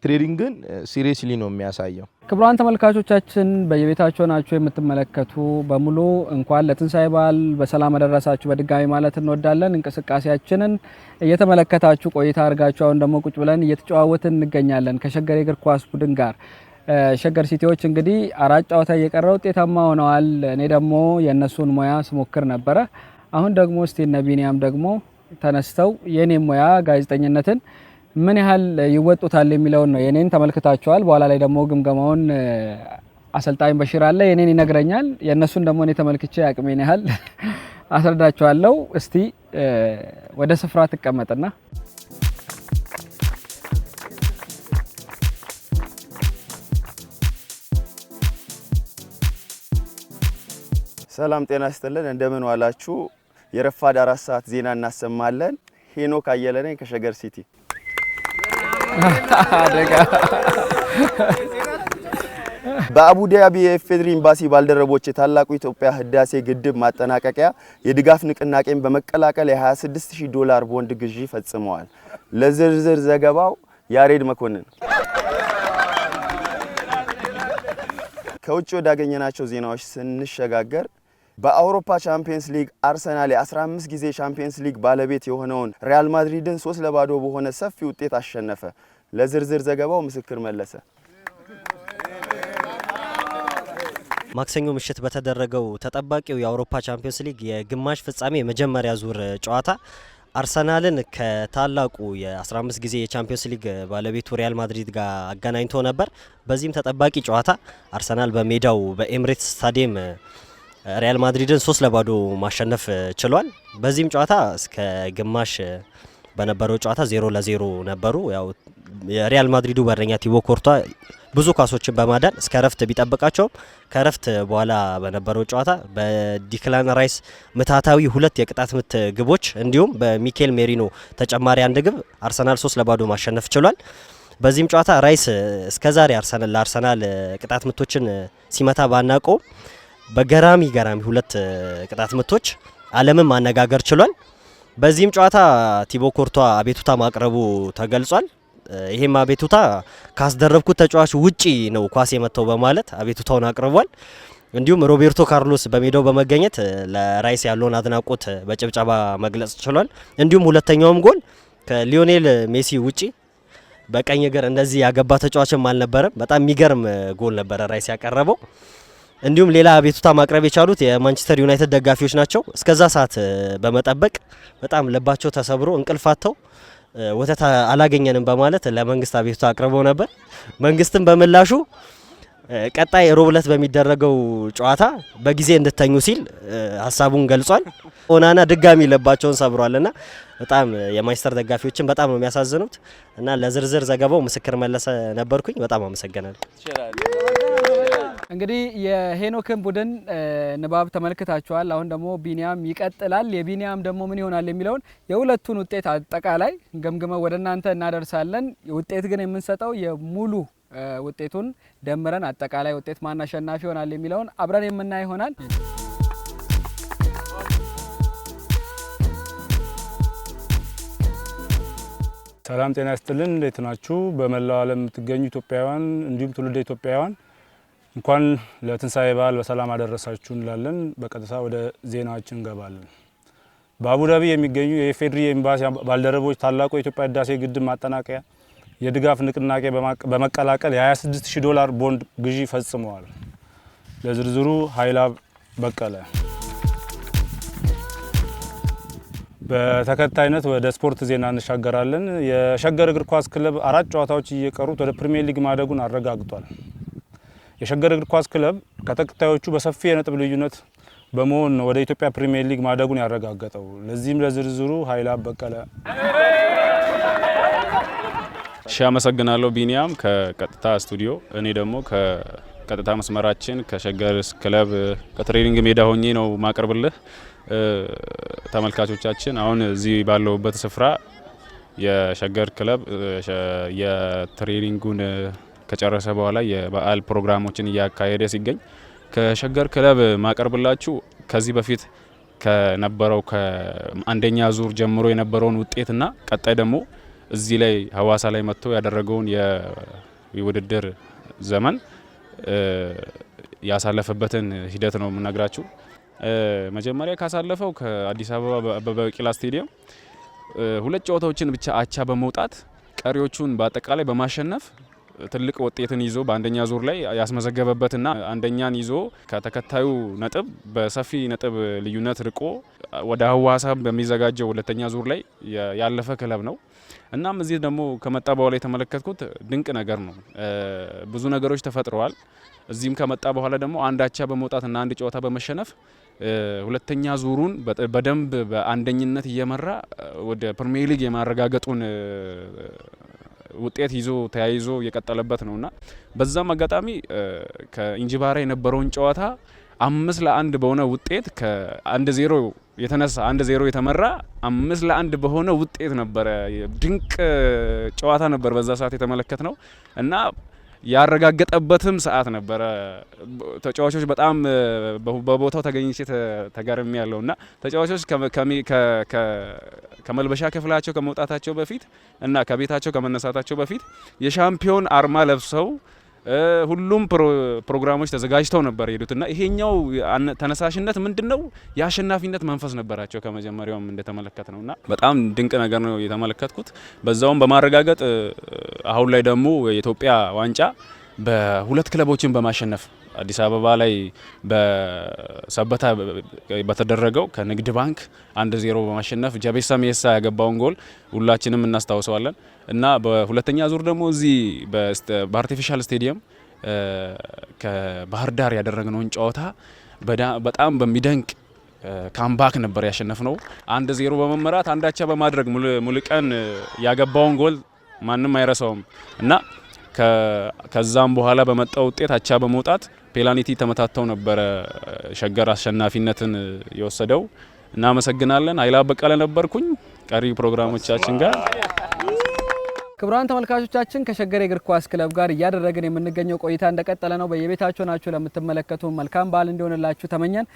Speaker 2: ትሬኒንግን ሲሪየስሊ ነው የሚያሳየው።
Speaker 1: ክቡራን ተመልካቾቻችን በየቤታችሁ ናችሁ የምትመለከቱ በሙሉ እንኳን ለትንሳኤ በዓል በሰላም አደረሳችሁ በድጋሚ ማለት እንወዳለን። እንቅስቃሴያችንን እየተመለከታችሁ ቆይታ አድርጋችሁ አሁን ደግሞ ቁጭ ብለን እየተጨዋወትን እንገኛለን ከሸገር የእግር ኳስ ቡድን ጋር። ሸገር ሲቲዎች እንግዲህ 4 ጨዋታ እየቀረ ውጤታማ ሆነዋል። እኔ ደግሞ የእነሱን ሙያ ስሞክር ነበረ። አሁን ደግሞ እስቲ እነ ቢኒያም ደግሞ ተነስተው የኔ ሙያ ጋዜጠኝነትን ምን ያህል ይወጡታል የሚለውን ነው። የኔን ተመልክታቸዋል። በኋላ ላይ ደግሞ ግምገማውን አሰልጣኝ በሽር አለ የኔን ይነግረኛል። የነሱን ደግሞ እኔ ተመልክቼ አቅሜን ያህል አስረዳቸዋለሁ። እስቲ ወደ ስፍራ ተቀመጥና
Speaker 5: ሰላም ጤና ይስጥልን፣ እንደምን ዋላችሁ? የረፋድ 4 ሰዓት ዜና እናሰማለን። ሄኖክ አየለ ነኝ ከሸገር ሲቲ። በአቡዳቢ የኢፌዴሪ ኤምባሲ ባልደረቦች የታላቁ ኢትዮጵያ ህዳሴ ግድብ ማጠናቀቂያ የድጋፍ ንቅናቄን በመቀላቀል $26000 ቦንድ ግዢ ፈጽመዋል። ለዝርዝር ዘገባው ያሬድ መኮንን። ከውጭ ወዳገኘናቸው ዜናዎች ስንሸጋገር በአውሮፓ ቻምፒየንስ ሊግ አርሰናል የ15 ጊዜ ቻምፒየንስ ሊግ ባለቤት የሆነውን ሪያል ማድሪድን 3-0 በሆነ ሰፊ ውጤት አሸነፈ። ለዝርዝር ዘገባው ምስክር መለሰ።
Speaker 10: ማክሰኞ ምሽት በተደረገው ተጠባቂው የአውሮፓ ቻምፒየንስ ሊግ የግማሽ ፍጻሜ የመጀመሪያ ዙር ጨዋታ አርሰናልን ከታላቁ የ15 ጊዜ የቻምፒየንስ ሊግ ባለቤቱ ሪያል ማድሪድ ጋር አገናኝቶ ነበር። በዚህም ተጠባቂ ጨዋታ አርሰናል በሜዳው በኤምሬትስ ስታዲየም ሪያል ማድሪድን 3-0 ማሸነፍ ችሏል። በዚህም ጨዋታ እስከ ግማሽ በነበረው ጨዋታ 0-0 ነበሩ። ያው የሪያል ማድሪዱ በረኛ ቲቦ ኮርቷ ብዙ ኳሶችን በማዳን እስከ ረፍት ቢጠብቃቸውም ከረፍት በኋላ በነበረው ጨዋታ በዲክላን ራይስ ምታታዊ 2 የቅጣት ምት ግቦች እንዲሁም በሚኬል ሜሪኖ ተጨማሪ 1 ግብ አርሰናል 3-0 ማሸነፍ ችሏል። በዚህም ጨዋታ ራይስ እስከዛሬ ለአርሰናል ቅጣት ምቶችን ሲመታ ባናቀው በገራሚ 2 ቅጣት ምቶች ዓለምን ማነጋገር ችሏል። በዚህም ጨዋታ ቲቦ ኮርቷ አቤቱታ ማቅረቡ ተገልጿል። ይሄም አቤቱታ ካስደረብኩት ተጫዋች ውጪ ነው ኳስ የመታው በማለት አቤቱታውን አቅርቧል። እንዲሁም ሮቤርቶ ካርሎስ በሜዳው በመገኘት ለራይስ ያለውን አድናቆት በጭብጨባ መግለጽ ችሏል። እንዲሁም ሁለተኛውም ጎል ከሊዮኔል ሜሲ ውጪ በቀኝ እግር እንደዚህ ያገባ ተጫዋችም አልነበረም። በጣም የሚገርም ጎል ነበረ ራይስ ያቀረበው። እንዲሁም ሌላ አቤቱታ ማቅረብ የቻሉት የማንቸስተር ዩናይትድ ደጋፊዎች ናቸው። እስከዛ ሰዓት በመጠበቅ በጣም ልባቸው ተሰብሮ እንቅልፋተው ወተት አላገኘንም በማለት ለመንግስት አቤቱታ አቅርበው ነበር። መንግስትም በምላሹ ቀጣይ ሮብ ዕለት በሚደረገው ጨዋታ በጊዜ እንድተኙ ሲል ሀሳቡን ገልጿል። ኦናና ድጋሚ ልባቸውን ሰብሯልና በጣም የማንቸስተር ደጋፊዎችን በጣም ነው የሚያሳዝኑት። እና ለዝርዝር ዘገባው ምስክር መለሰ ነበርኩኝ። በጣም አመሰግናለሁ።
Speaker 1: እንግዲህ የሄኖክን ቡድን ንባብ ተመልክታችኋል። አሁን ደግሞ ቢኒያም ይቀጥላል። የቢኒያም ደግሞ ምን ይሆናል የሚለውን የሁለቱን ውጤት አጠቃላይ ገምግመው ወደ እናንተ እናደርሳለን። ውጤት ግን የምንሰጠው የሙሉ ውጤቱን ደምረን አጠቃላይ ውጤት ማን አሸናፊ ይሆናል የሚለውን አብረን የምናይ ይሆናል።
Speaker 4: ሰላም ጤና ይስጥልን። እንዴት ናችሁ? በመላው ዓለም የምትገኙ ኢትዮጵያውያን እንዲሁም ትውልደ ኢትዮጵያውያን እንኳን ለትንሳኤ በዓል በሰላም አደረሳችሁ እንላለን። በቀጥታ ወደ ዜናዎችን እንገባለን። በአቡዳቢ የሚገኙ የኢፌዴሪ ኤምባሲ ባልደረቦች ታላቁ የኢትዮጵያ ህዳሴ ግድብ ማጠናቀቂያ የድጋፍ ንቅናቄ በመቀላቀል $26000 ቦንድ ግዢ ፈጽመዋል። ለዝርዝሩ ኃይላ በቀለ። በተከታይነት ወደ ስፖርት ዜና እንሻገራለን። የሸገር እግር ኳስ ክለብ 4 ጨዋታዎች እየቀሩት ወደ ፕሪሚየር ሊግ ማደጉን አረጋግጧል። የሸገር እግር ኳስ ክለብ ከተከታዮቹ በሰፊ የነጥብ ልዩነት በመሆን ወደ ኢትዮጵያ ፕሪሚየር ሊግ ማደጉን ያረጋገጠው። ለዚህም ለዝርዝሩ ኃይላ በቀለ።
Speaker 11: አመሰግናለሁ ቢኒያም ከቀጥታ ስቱዲዮ። እኔ ደግሞ ከቀጥታ መስመራችን ከሸገር ክለብ ከትሬኒንግ ሜዳ ሆኜ ነው ማቀርብልህ። ተመልካቾቻችን አሁን እዚህ ባለውበት ስፍራ የሸገር ክለብ የትሬኒንጉን ከጨረሰ በኋላ የበዓል ፕሮግራሞችን እያካሄደ ሲገኝ ከሸገር ክለብ ማቀርብላችሁ ከዚህ በፊት ከነበረው ከአንደኛ ዙር ጀምሮ የነበረውን ውጤትና ቀጣይ ደግሞ እዚህ ላይ ሀዋሳ ላይ መጥቶ ያደረገውን የውድድር ዘመን ያሳለፈበትን ሂደት ነው የምነግራችሁ። መጀመሪያ ካሳለፈው ከአዲስ አበባ በአበበ ቢቂላ ስቴዲየም 2 ጨዋታዎችን ብቻ አቻ በመውጣት ቀሪዎቹን በአጠቃላይ በማሸነፍ ትልቅ ውጤትን ይዞ በአንደኛ ዙር ላይ ያስመዘገበበትና አንደኛን ይዞ ከተከታዩ ነጥብ በሰፊ ነጥብ ልዩነት ርቆ ወደ ሀዋሳ በሚዘጋጀው ሁለተኛ ዙር ላይ ያለፈ ክለብ ነው። እናም እዚህ ደግሞ ከመጣ በኋላ የተመለከትኩት ድንቅ ነገር ነው። ብዙ ነገሮች ተፈጥረዋል። እዚህም ከመጣ በኋላ ደግሞ አንድ አቻ በመውጣትና አንድ ጨዋታ በመሸነፍ ሁለተኛ ዙሩን በደንብ በአንደኝነት እየመራ ወደ ፕሪሚየር ሊግ የማረጋገጡን ውጤት ይዞ ተያይዞ የቀጠለበት ነውና በዛም አጋጣሚ ከኢንጂባራ የነበረውን ጨዋታ 5-1 በሆነ ውጤት ከ1-0 የተነሳ 1-0 የተመራ 5-1 በሆነ ውጤት ነበረ። ድንቅ ጨዋታ ነበር በዛ ሰዓት የተመለከት ነው እና ያረጋገጠበትም ሰዓት ነበረ። ተጫዋቾች በጣም በቦታው ተገኝቼ ተጋርሜ ያለውና ተጫዋቾች ከመልበሻ ክፍላቸው ከመውጣታቸው በፊት እና ከቤታቸው ከመነሳታቸው በፊት የሻምፒዮን አርማ ለብሰው ሁሉም ፕሮግራሞች ተዘጋጅተው ነበር የሄዱትና ይሄኛው ተነሳሽነት ምንድነው የአሸናፊነት መንፈስ ነበራቸው ከመጀመሪያውም እንደተመለከት ነውና በጣም ድንቅ ነገር ነው የተመለከትኩት። በዛውም በማረጋገጥ አሁን ላይ ደግሞ የኢትዮጵያ ዋንጫ በሁለት ክለቦችን በማሸነፍ አዲስ አበባ ላይ በሰበታ በተደረገው ከንግድ ባንክ 1-0 በማሸነፍ ጀቤሳ ሜሳ ያገባውን ጎል ሁላችንም እናስታውሰዋለን እና በሁለተኛ ዙር ደግሞ እዚህ በአርቲፊሻል ስቴዲየም ከባህር ዳር ያደረግነውን ጨዋታ በጣም በሚደንቅ ካምባክ ነበር ያሸነፍነው። 1-0 በመመራት አንዳቻ በማድረግ ሙሉቀን ያገባውን ጎል ማንም አይረሳውም እና ከዛም በኋላ በመጣው ውጤት አቻ በመውጣት ፔናልቲ ተመታተው ነበረ ሸገር አሸናፊነትን የወሰደው። እናመሰግናለን። ኃይላ በቀለ ነበርኩኝ። ቀሪ ፕሮግራሞቻችን ጋር
Speaker 1: ክቡራን ተመልካቾቻችን ከሸገር የእግር ኳስ ክለብ ጋር እያደረግን የምንገኘው ቆይታ እንደቀጠለ ነው። በየቤታችሁ ናችሁ ለምትመለከቱ መልካም በዓል እንዲሆንላችሁ ተመኘን።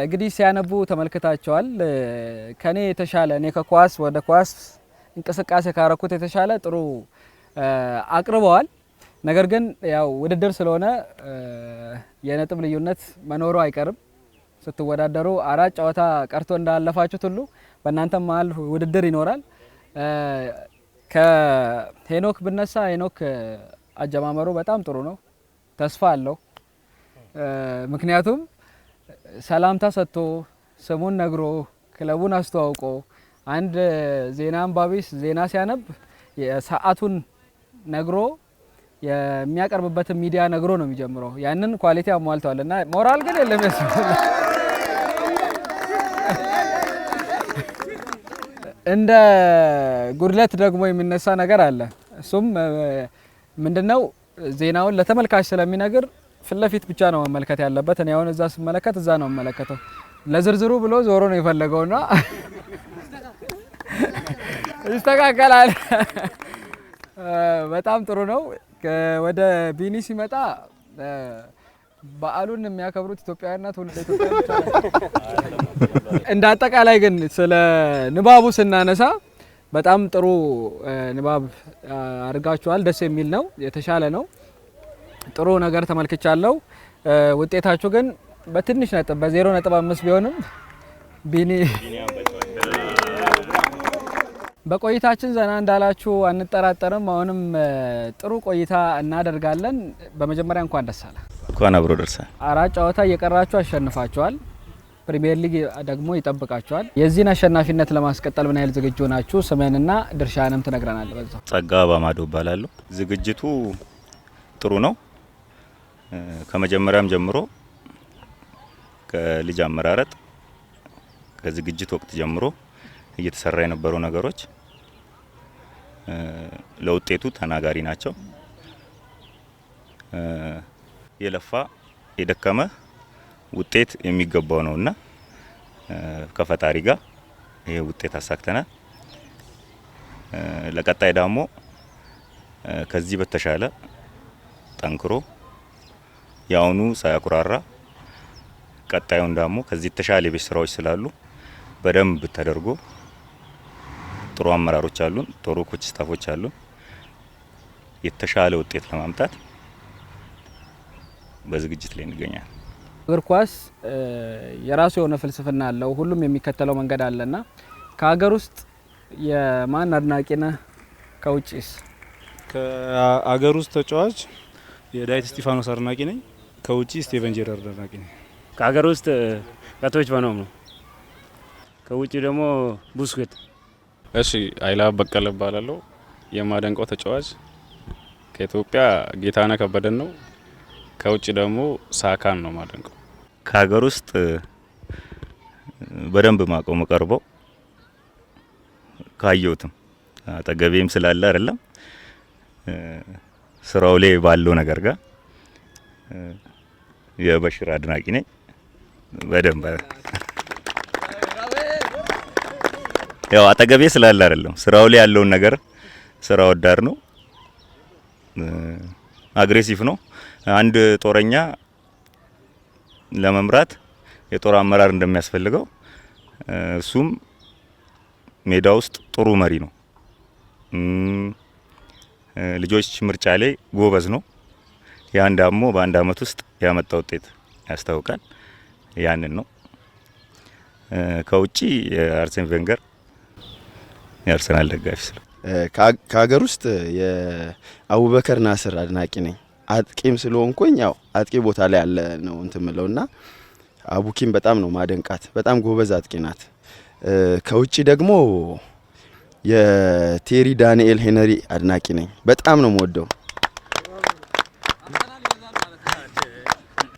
Speaker 1: እንግዲህ ሲያነቡ ተመልክታቸዋል። ከኔ የተሻለ እኔ ከኳስ ወደ ኳስ እንቅስቃሴ ካረኩት የተሻለ ጥሩ አቅርበዋል። ነገር ግን ያው ውድድር ስለሆነ የነጥብ ልዩነት መኖሩ አይቀርም። ስትወዳደሩ 4 ጨዋታ ቀርቶ እንዳለፋችሁት ሁሉ በእናንተ መሀል ውድድር ይኖራል። ከሄኖክ ብነሳ ሄኖክ አጀማመሩ በጣም ጥሩ ነው፣ ተስፋ አለው። ምክንያቱም ሰላምታ ሰጥቶ ስሙን ነግሮ ክለቡን አስተዋውቆ አንድ ዜና አንባቢስ ዜና ሲያነብ የሰዓቱን ነግሮ የሚያቀርብበትን ሚዲያ ነግሮ ነው የሚጀምረው። ያንን ኳሊቲ አሟልተዋል እና ሞራል ግን የለም። እንደ ጉድለት ደግሞ የሚነሳ ነገር አለ። እሱም ምንድነው? ዜናውን ለተመልካች ስለሚነግር ፊት ለፊት ብቻ ነው መመልከት ያለበት። እኔ አሁን እዛ ስመለከት እዛ ነው መመለከተው። ለዝርዝሩ ብሎ ዞሮ ነው የፈለገውና ይስተካከላል። በጣም ጥሩ ነው። ወደ ቢኒ ሲመጣ በዓሉን የሚያከብሩት ኢትዮጵያውያንና ትውልደ ኢትዮጵያውያን እንደ አጠቃላይ ግን ስለ ንባቡ ስናነሳ በጣም ጥሩ ንባብ አድርጋችኋል። ደስ የሚል ነው፣ የተሻለ ነው። ጥሩ ነገር ተመልክቻለሁ። ውጤታችሁ ግን በትንሽ ነጥብ በ0.5 ቢሆንም ቢኒ በቆይታችን ዘና እንዳላችሁ አንጠራጠርም። አሁንም ጥሩ ቆይታ እናደርጋለን። በመጀመሪያ እንኳን ደስ አለ።
Speaker 12: እንኳን አብሮ ደርሰ
Speaker 1: 4 ጨዋታ እየቀራችሁ አሸንፋችኋል። ፕሪሚየር ሊግ ደግሞ ይጠብቃችኋል። የዚህን አሸናፊነት ለማስቀጠል ምን ያህል ዝግጁ ናችሁ? ስሜንና ድርሻንም ትነግረናል። በዛው
Speaker 12: ጸጋ ባማዶ እባላለሁ። ዝግጅቱ ጥሩ ነው። ከመጀመሪያም ጀምሮ ከልጅ አመራረጥ ከዝግጅት ወቅት ጀምሮ እየተሰራ የነበሩ ነገሮች ለውጤቱ ተናጋሪ ናቸው። የለፋ የደከመ ውጤት የሚገባው ነውና ከፈጣሪ ጋር ይሄ ውጤት አሳክተናል። ለቀጣይ ደግሞ ከዚህ በተሻለ ጠንክሮ ያውኑ ሳያኩራራ ቀጣዩን ደግሞ ከዚህ የተሻለ የቤት ስራዎች ስላሉ በደንብ ተደርጎ ጥሩ አመራሮች አሉን፣ ጥሩ ኮች ስታፎች አሉን። የተሻለ ውጤት ለማምጣት በዝግጅት ላይ እንገኛለን።
Speaker 1: እግር ኳስ የራሱ የሆነ ፍልስፍና አለው። ሁሉም የሚከተለው መንገድ አለና ከሀገር ውስጥ የማን አድናቂ ነህ? ከውጭስ?
Speaker 4: ከሀገር ውስጥ ተጫዋች የዳዊት እስጢፋኖስ አድናቂ ነኝ። ከውጭ ስቴቨን ጄራርድ አድናቂ ነኝ።
Speaker 6: ከሀገር ውስጥ ከቶች በነውም ነው። ከውጭ ደግሞ ቡስኬት።
Speaker 11: እሺ፣ ኃይላ በቀለ እባላለሁ። የማደንቀው ተጫዋች ከኢትዮጵያ ጌታነህ ከበደን ነው። ከውጭ ደግሞ ሳካን ነው ማደንቀው።
Speaker 12: ከሀገር ውስጥ በደንብ ማቆም ቀርበው ካየሁትም አጠገቤም ስላለ አይደለም ስራው ላይ ባለው ነገር ጋር የበሽር አድናቂ ነኝ። በደንብ ያው አጠገቤ ስላለ አይደለም ስራው ላይ ያለውን ነገር ስራ ወዳድ ነው፣ አግሬሲቭ ነው። አንድ ጦረኛ ለመምራት የጦር አመራር እንደሚያስፈልገው እሱም ሜዳ ውስጥ ጥሩ መሪ ነው። ልጆች ምርጫ ላይ ጎበዝ ነው። ያን ደግሞ በአንድ አመት ውስጥ ያመጣ ውጤት ያስታውቃል። ያንን ነው። ከውጪ የአርሴን ቬንገር የአርሰናል ደጋፊ ስለ
Speaker 5: ከሀገር ውስጥ የአቡበከር ናስር አድናቂ ነኝ። አጥቂም ስለሆንኩኝ ያው አጥቂ ቦታ ላይ ያለ ነው እንትምለውና አቡኪም በጣም ነው ማደንቃት። በጣም ጎበዝ አጥቂ ናት። ከውጪ ደግሞ የቴሪ ዳንኤል ሄነሪ አድናቂ ነኝ። በጣም ነው የምወደው።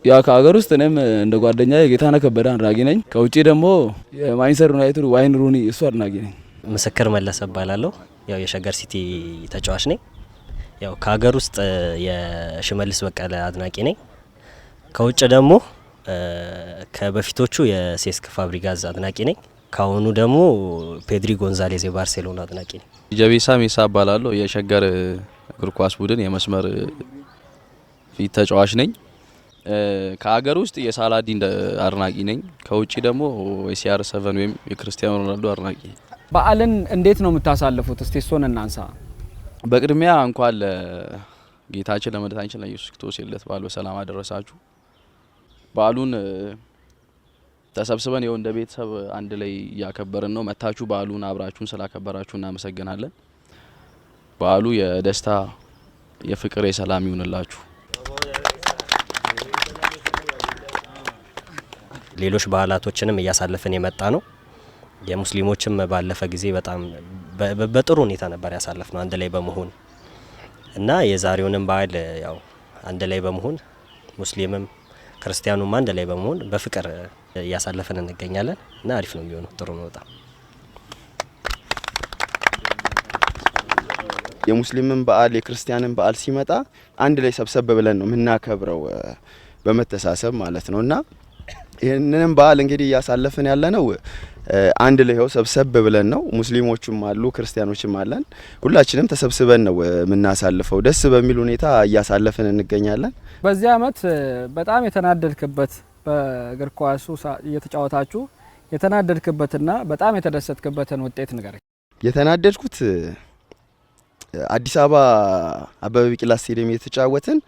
Speaker 8: ያ ከሀገር ውስጥ እኔም እንደ ጓደኛ የጌታነህ ከበደ አድናቂ ነኝ። ከውጪ ደግሞ የማንቸስተር ዩናይትድ ዋይን ሩኒ እሱ አድናቂ ነኝ።
Speaker 10: ምስክር መለሰ እባላለሁ። ያው የሸገር ሲቲ ተጫዋች ነኝ። ያው ከሀገር ውስጥ የሽመልስ በቀለ አድናቂ ነኝ። ከውጭ ደግሞ ከበፊቶቹ የሴስክ ፋብሪጋዝ አድናቂ ነኝ። ካሁኑ ደግሞ ፔድሪ ጎንዛሌዝ የባርሴሎና አድናቂ ነኝ።
Speaker 13: ጀቤሳ ሜሳ እባላለሁ። የሸገር እግር ኳስ ቡድን የመስመር ፊት ተጫዋች ነኝ። ከሀገር ውስጥ የሳላዲን አድናቂ ነኝ። ከውጭ ደግሞ የሲአር 7 ወይም የክርስቲያኖ ሮናልዶ አድናቂ ነኝ።
Speaker 1: በዓልን እንዴት ነው የምታሳልፉት? እስቲ እሱን እናንሳ።
Speaker 13: በቅድሚያ እንኳን ለጌታችን ለመድኃኒታችን ለኢየሱስ ክርስቶስ የልደት በዓል በሰላም አደረሳችሁ። በዓሉን ተሰብስበን እንደ ቤተሰብ አንድ ላይ እያከበርን ነው። መታችሁ በዓሉን አብራችሁን ስላከበራችሁ እናመሰግናለን። በዓሉ የደስታ የፍቅር የሰላም ይሁንላችሁ።
Speaker 10: ሌሎች በዓላቶችንም እያሳለፍን የመጣ ነው። የሙስሊሞችም ባለፈ ጊዜ በጣም በጥሩ ሁኔታ ነበር ያሳለፍ ነው አንድ ላይ በመሆን እና የዛሬውንም በዓል ያው አንድ ላይ በመሆን ሙስሊምም ክርስቲያኑም አንድ ላይ በመሆን በፍቅር እያሳለፈን እንገኛለን እና አሪፍ ነው የሚሆነው። ጥሩ ነው በጣም።
Speaker 5: የሙስሊምን በዓል የክርስቲያንን በዓል ሲመጣ አንድ ላይ ሰብሰብ ብለን ነው የምናከብረው በመተሳሰብ ማለት ነውና ይህንንም በዓል እንግዲህ እያሳለፍን ያለ ነው አንድ ላይ ሰብሰብ ብለን ነው። ሙስሊሞችም አሉ ክርስቲያኖችም አለን። ሁላችንም ተሰብስበን ነው የምናሳልፈው። ደስ በሚል ሁኔታ እያሳለፍን እንገኛለን።
Speaker 1: በዚህ አመት በጣም የተናደድክበት በእግር ኳሱ እየተጫወታችሁ የተናደድክበትና በጣም የተደሰትክበትን ውጤት ንገረኝ።
Speaker 5: የተናደድኩት አዲስ አበባ አበበ ቢቂላ ስቴዲየም የተጫወትን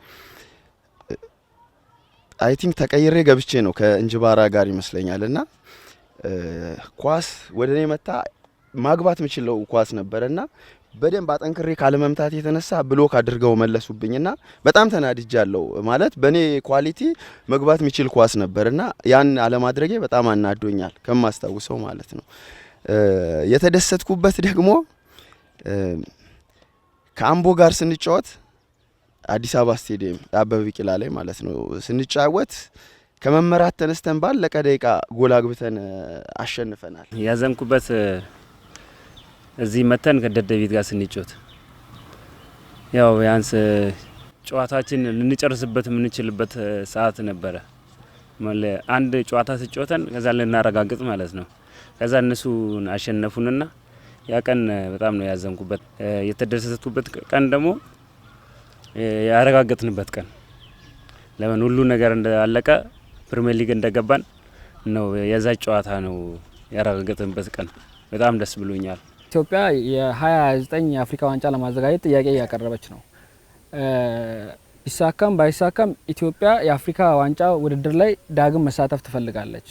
Speaker 5: አይ ቲንክ ተቀይሬ ገብቼ ነው ከእንጅባራ ጋር ይመስለኛልና ኳስ ወደ እኔ መታ ማግባት የምችለው ኳስ ነበርና በደንብ አጠንክሬ ካለመምታት የተነሳ ብሎክ አድርገው መለሱብኝና በጣም ተናድጃለሁ። ማለት በኔ ኳሊቲ መግባት የሚችል ኳስ ነበርና ያን አለማድረጌ በጣም አናዶኛል ከማስታውሰው ማለት ነው። የተደሰትኩበት ደግሞ ከአምቦ ጋር ስንጫወት አዲስ አበባ ስቴዲየም አበበ ቢቂላ ላይ ማለት ነው ስንጫወት ከመመራት ተነስተን ባለቀ ደቂቃ ጎል አግብተን አሸንፈናል።
Speaker 6: ያዘንኩበት እዚህ መተን ከደደቢት ጋር ስንጫወት ያው ያንስ ጨዋታችን ልንጨርስበት የምንችልበት ሰዓት ነበረ። አንድ ጨዋታ ስጫወተን ከዛ ልናረጋግጥ ማለት ነው። ከዛ እነሱ አሸነፉንና ያ ቀን በጣም ነው ያዘንኩበት። የተደሰትኩበት ቀን ደግሞ ያረጋግጥንበት ቀን ለምን ሁሉ ነገር እንዳለቀ ፕሪሚየር ሊግ እንደገባን ነው። የዛ ጨዋታ ነው ያረጋግጥንበት ቀን። በጣም ደስ ብሎኛል።
Speaker 1: ኢትዮጵያ የ2029 የአፍሪካ ዋንጫ ለማዘጋጀት ጥያቄ እያቀረበች ነው። ቢሳካም ባይሳካም ኢትዮጵያ የአፍሪካ ዋንጫ ውድድር ላይ ዳግም መሳተፍ ትፈልጋለች።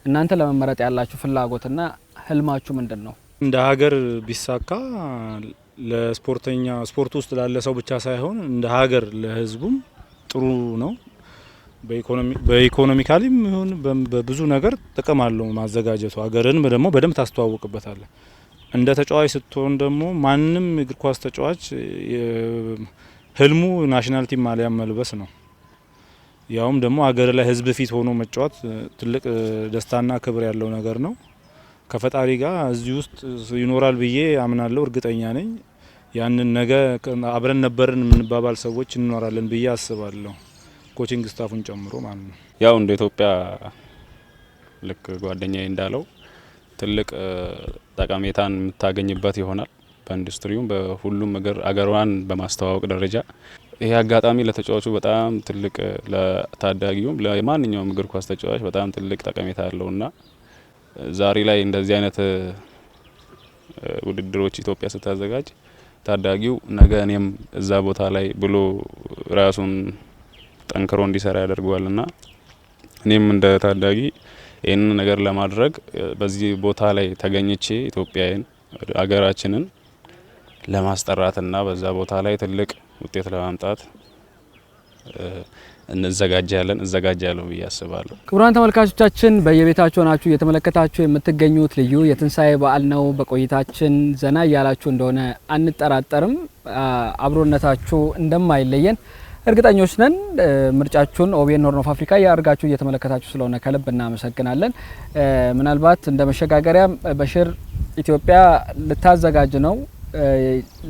Speaker 1: እናንተ ለመመረጥ ያላችሁ ፍላጎትና ህልማችሁ ምንድን ነው?
Speaker 4: እንደ ሀገር ቢሳካ ለስፖርተኛ ስፖርት ውስጥ ላለ ሰው ብቻ ሳይሆን እንደ ሀገር ለህዝቡም ጥሩ ነው። በኢኮኖሚካሊም ይሁን በብዙ ነገር ጥቅም አለው ማዘጋጀቱ። ሀገርን ደግሞ በደንብ ታስተዋውቅበታለህ። እንደ ተጫዋች ስትሆን ደግሞ ማንም እግር ኳስ ተጫዋች ህልሙ ናሽናል ቲም ማሊያ መልበስ ነው። ያውም ደግሞ ሀገር ላይ ህዝብ ፊት ሆኖ መጫወት ትልቅ ደስታና ክብር ያለው ነገር ነው። ከፈጣሪ ጋር እዚህ ውስጥ ይኖራል ብዬ አምናለሁ፣ እርግጠኛ ነኝ። ያንን ነገ አብረን ነበርን የምንባባል ሰዎች እንኖራለን ብዬ አስባለሁ፣ ኮቺንግ ስታፉን ጨምሮ ማለት ነው።
Speaker 11: ያው እንደ ኢትዮጵያ ልክ ጓደኛዬ እንዳለው ትልቅ ጠቀሜታን የምታገኝበት ይሆናል። በኢንዱስትሪውም በሁሉም አገሯን በማስተዋወቅ ደረጃ ይሄ አጋጣሚ ለተጫዋቹ በጣም ትልቅ ለታዳጊውም ለማንኛውም እግር ኳስ ተጫዋች በጣም ትልቅ ጠቀሜታ ያለውና ዛሬ ላይ እንደዚህ አይነት ውድድሮች ኢትዮጵያ ስታዘጋጅ ታዳጊው ነገ እኔም እዛ ቦታ ላይ ብሎ ራሱን ጠንክሮ እንዲሰራ ያደርገዋልና እኔም እንደ ታዳጊ ይህንን ነገር ለማድረግ በዚህ ቦታ ላይ ተገኝቼ ኢትዮጵያን አገራችንን ለማስጠራትና በዛ ቦታ ላይ ትልቅ ውጤት ለማምጣት እዘጋጃለሁ ብዬ አስባለሁ።
Speaker 1: ክቡራን ተመልካቾቻችን በየቤታችሁ ናችሁ እየተመለከታችሁ የምትገኙት ልዩ የትንሳኤ በዓል ነው። በቆይታችን ዘና እያላችሁ እንደሆነ አንጠራጠርም። አብሮነታችሁ እንደማይለየን እርግጠኞች ነን። ምርጫችሁን ኦቢኤን ሆርን ኦፍ አፍሪካ ያርጋችሁ እየተመለከታችሁ ስለሆነ ከልብ እናመሰግናለን። ምናልባት እንደ መሸጋገሪያ በሽር ኢትዮጵያ ልታዘጋጅ ነው።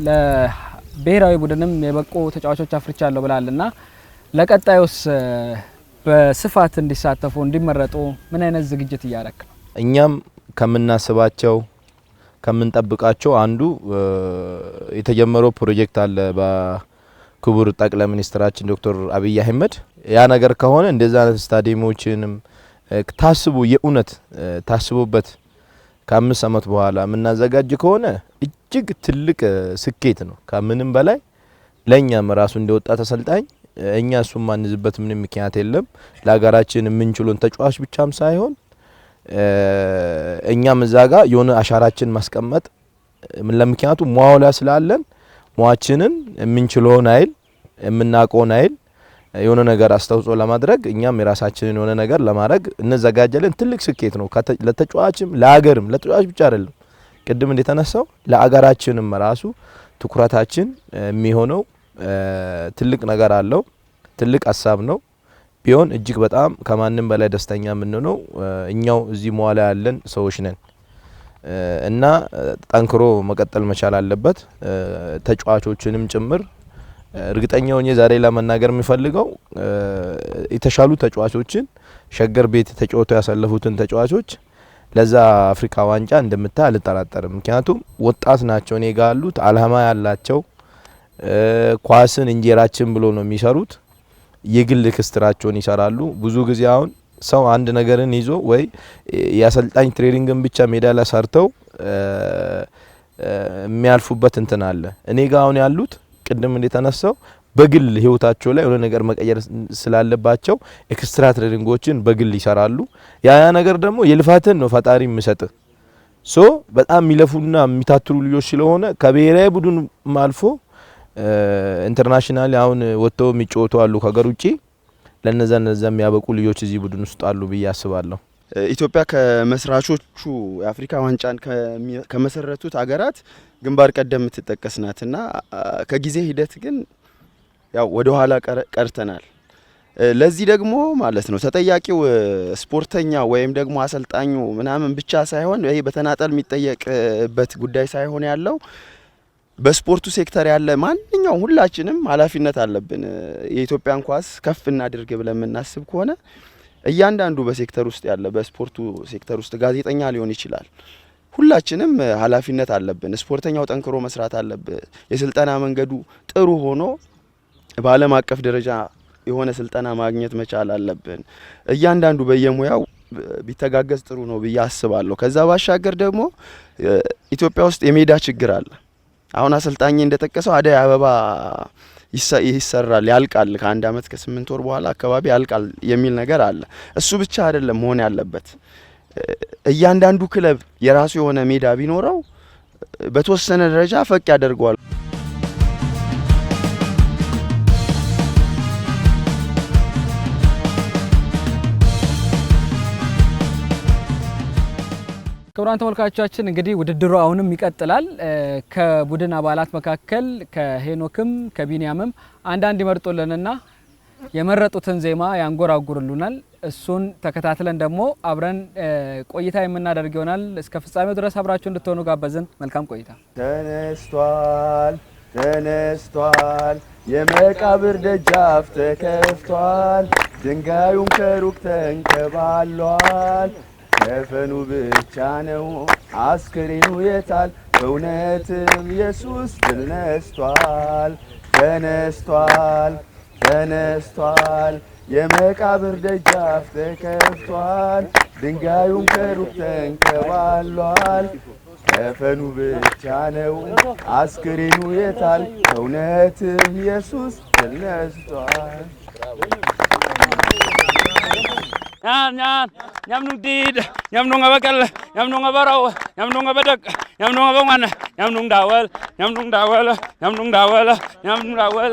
Speaker 1: ለብሔራዊ ቡድንም የበቁ ተጫዋቾች አፍርቻለሁ ብላለና ለቀጣዩስ በስፋት እንዲሳተፉ እንዲመረጡ ምን አይነት ዝግጅት እያደረክ ነው?
Speaker 2: እኛም ከምናስባቸው ከምንጠብቃቸው አንዱ የተጀመረው ፕሮጀክት አለ በክቡር ጠቅላይ ሚኒስትራችን ዶክተር አብይ አህመድ። ያ ነገር ከሆነ እንደዛ አይነት ስታዲየሞችንም ታስቡ የኡነት ታስቡበት ከ5 አመት በኋላ የምናዘጋጅ ከሆነ እጅግ ትልቅ ስኬት ነው። ከምንም በላይ ለኛም ራሱ እንደወጣ ተሰልጣኝ እኛ እሱም ማንዝበት ምንም ምክንያት የለም። ለሀገራችን የምንችሉን ተጫዋች ብቻም ሳይሆን እኛም እዛ ጋር የሆነ አሻራችን ማስቀመጥ ምን ለምክንያቱ ሟውላ ስላለን ሟችንን የምንችለውን አይል የምናቆን አይል የሆነ ነገር አስተዋጽኦ ለማድረግ እኛም የራሳችንን የሆነ ነገር ለማድረግ እንዘጋጃለን። ትልቅ ስኬት ነው ለተጫዋችም ለሀገርም። ለተጫዋች ብቻ አይደለም፣ ቅድም እንደተነሳው ለሀገራችንም ራሱ ትኩረታችን የሚሆነው ትልቅ ነገር አለው። ትልቅ ሀሳብ ነው ቢሆን እጅግ በጣም ከማንም በላይ ደስተኛ የምንሆነው እኛው እዚህ መዋላ ያለን ሰዎች ነን እና ጠንክሮ መቀጠል መቻል አለበት ተጫዋቾችንም ጭምር። እርግጠኛ ሆኜ ዛሬ ለመናገር የሚፈልገው የተሻሉ ተጫዋቾችን ሸገር ቤት ተጫውተው ያሳለፉትን ተጫዋቾች ለዛ አፍሪካ ዋንጫ እንደምታ አልጠራጠርም። ምክንያቱም ወጣት ናቸው፣ እኔ ጋር ያሉት አላማ ያላቸው ኳስን እንጀራችን ብሎ ነው የሚሰሩት። የግል ክስትራቸውን ይሰራሉ። ብዙ ጊዜ አሁን ሰው አንድ ነገርን ይዞ ወይ የአሰልጣኝ ትሬኒንግን ብቻ ሜዳ ላይ ሰርተው የሚያልፉበት እንትን አለ። እኔ ጋር አሁን ያሉት ቅድም እንደተነሳው በግል ህይወታቸው ላይ የሆነ ነገር መቀየር ስላለባቸው ኤክስትራ ትሬኒንጎችን በግል ይሰራሉ። ያ ነገር ደግሞ የልፋትን ነው ፈጣሪ የሚሰጥ ሶ በጣም የሚለፉና የሚታትሩ ልጆች ስለሆነ ከብሔራዊ ቡድን አልፎ ኢንተርናሽናል አሁን ወጥተው የሚጫወቱ አሉ ከሀገር ውጪ። ለነዛ የሚያበቁ ልጆች እዚህ ቡድን ውስጥ አሉ ብዬ አስባለሁ።
Speaker 5: ኢትዮጵያ ከመስራቾቹ የአፍሪካ ዋንጫን ከመሰረቱት ሀገራት ግንባር ቀደም የምትጠቀስ ናትና ከጊዜ ሂደት ግን ያው ወደ ኋላ ቀርተናል። ለዚህ ደግሞ ማለት ነው ተጠያቂው ስፖርተኛ ወይም ደግሞ አሰልጣኙ ምናምን ብቻ ሳይሆን ይሄ በተናጠል የሚጠየቅበት ጉዳይ ሳይሆን ያለው በስፖርቱ ሴክተር ያለ ማንኛውም ሁላችንም ኃላፊነት አለብን። የኢትዮጵያን ኳስ ከፍ እናድርግ ብለን የምናስብ ከሆነ እያንዳንዱ በሴክተር ውስጥ ያለ በስፖርቱ ሴክተር ውስጥ ጋዜጠኛ ሊሆን ይችላል፣ ሁላችንም ኃላፊነት አለብን። ስፖርተኛው ጠንክሮ መስራት አለበት። የስልጠና መንገዱ ጥሩ ሆኖ በዓለም አቀፍ ደረጃ የሆነ ስልጠና ማግኘት መቻል አለብን። እያንዳንዱ በየሙያው ቢተጋገዝ ጥሩ ነው ብዬ አስባለሁ። ከዛ ባሻገር ደግሞ ኢትዮጵያ ውስጥ የሜዳ ችግር አለ። አሁን አሰልጣኝ እንደጠቀሰው አደይ አበባ ይሰራል ያልቃል፣ ከ1 አመት ከ8 ወር በኋላ አካባቢ ያልቃል የሚል ነገር አለ። እሱ ብቻ አይደለም መሆን ያለበት። እያንዳንዱ ክለብ የራሱ የሆነ ሜዳ ቢኖረው በተወሰነ ደረጃ ፈቅ ያደርገዋል።
Speaker 1: ክቡራን ተመልካቾቻችን እንግዲህ ውድድሩ አሁንም ይቀጥላል። ከቡድን አባላት መካከል ከሄኖክም ከቢኒያምም አንዳንድ ይመርጡልንና የመረጡትን ዜማ ያንጎራጉሩልናል። እሱን ተከታትለን ደግሞ አብረን ቆይታ የምናደርግ ይሆናል። እስከ ፍጻሜው ድረስ አብራችሁ እንድትሆኑ ጋበዝን። መልካም ቆይታ።
Speaker 5: ተነስቷል ተነስቷል፣ የመቃብር ደጃፍ ተከፍቷል፣ ድንጋዩም ከሩቅ ተንከባሏል፣ ከፈኑ ብቻ ነው አስክሬኑ የታል? በእውነትም ኢየሱስ ድል ነስቷል ተነስቷል ተነስቷል። የመቃብር ደጃፍ ተከፍቷል ድንጋዩም ከሩቅ ተንከባሏል። ከፈኑ ብቻ ነው አስክሬኑ የታል? በእውነትም ኢየሱስ ድል ነስቷል።
Speaker 6: Nham nung tid, nham nung abakal, nham nung abarau, nham nung abadak, nham nung abangan, nham nung dawal, nham nung dawal, nham nung dawal, nham nung dawal,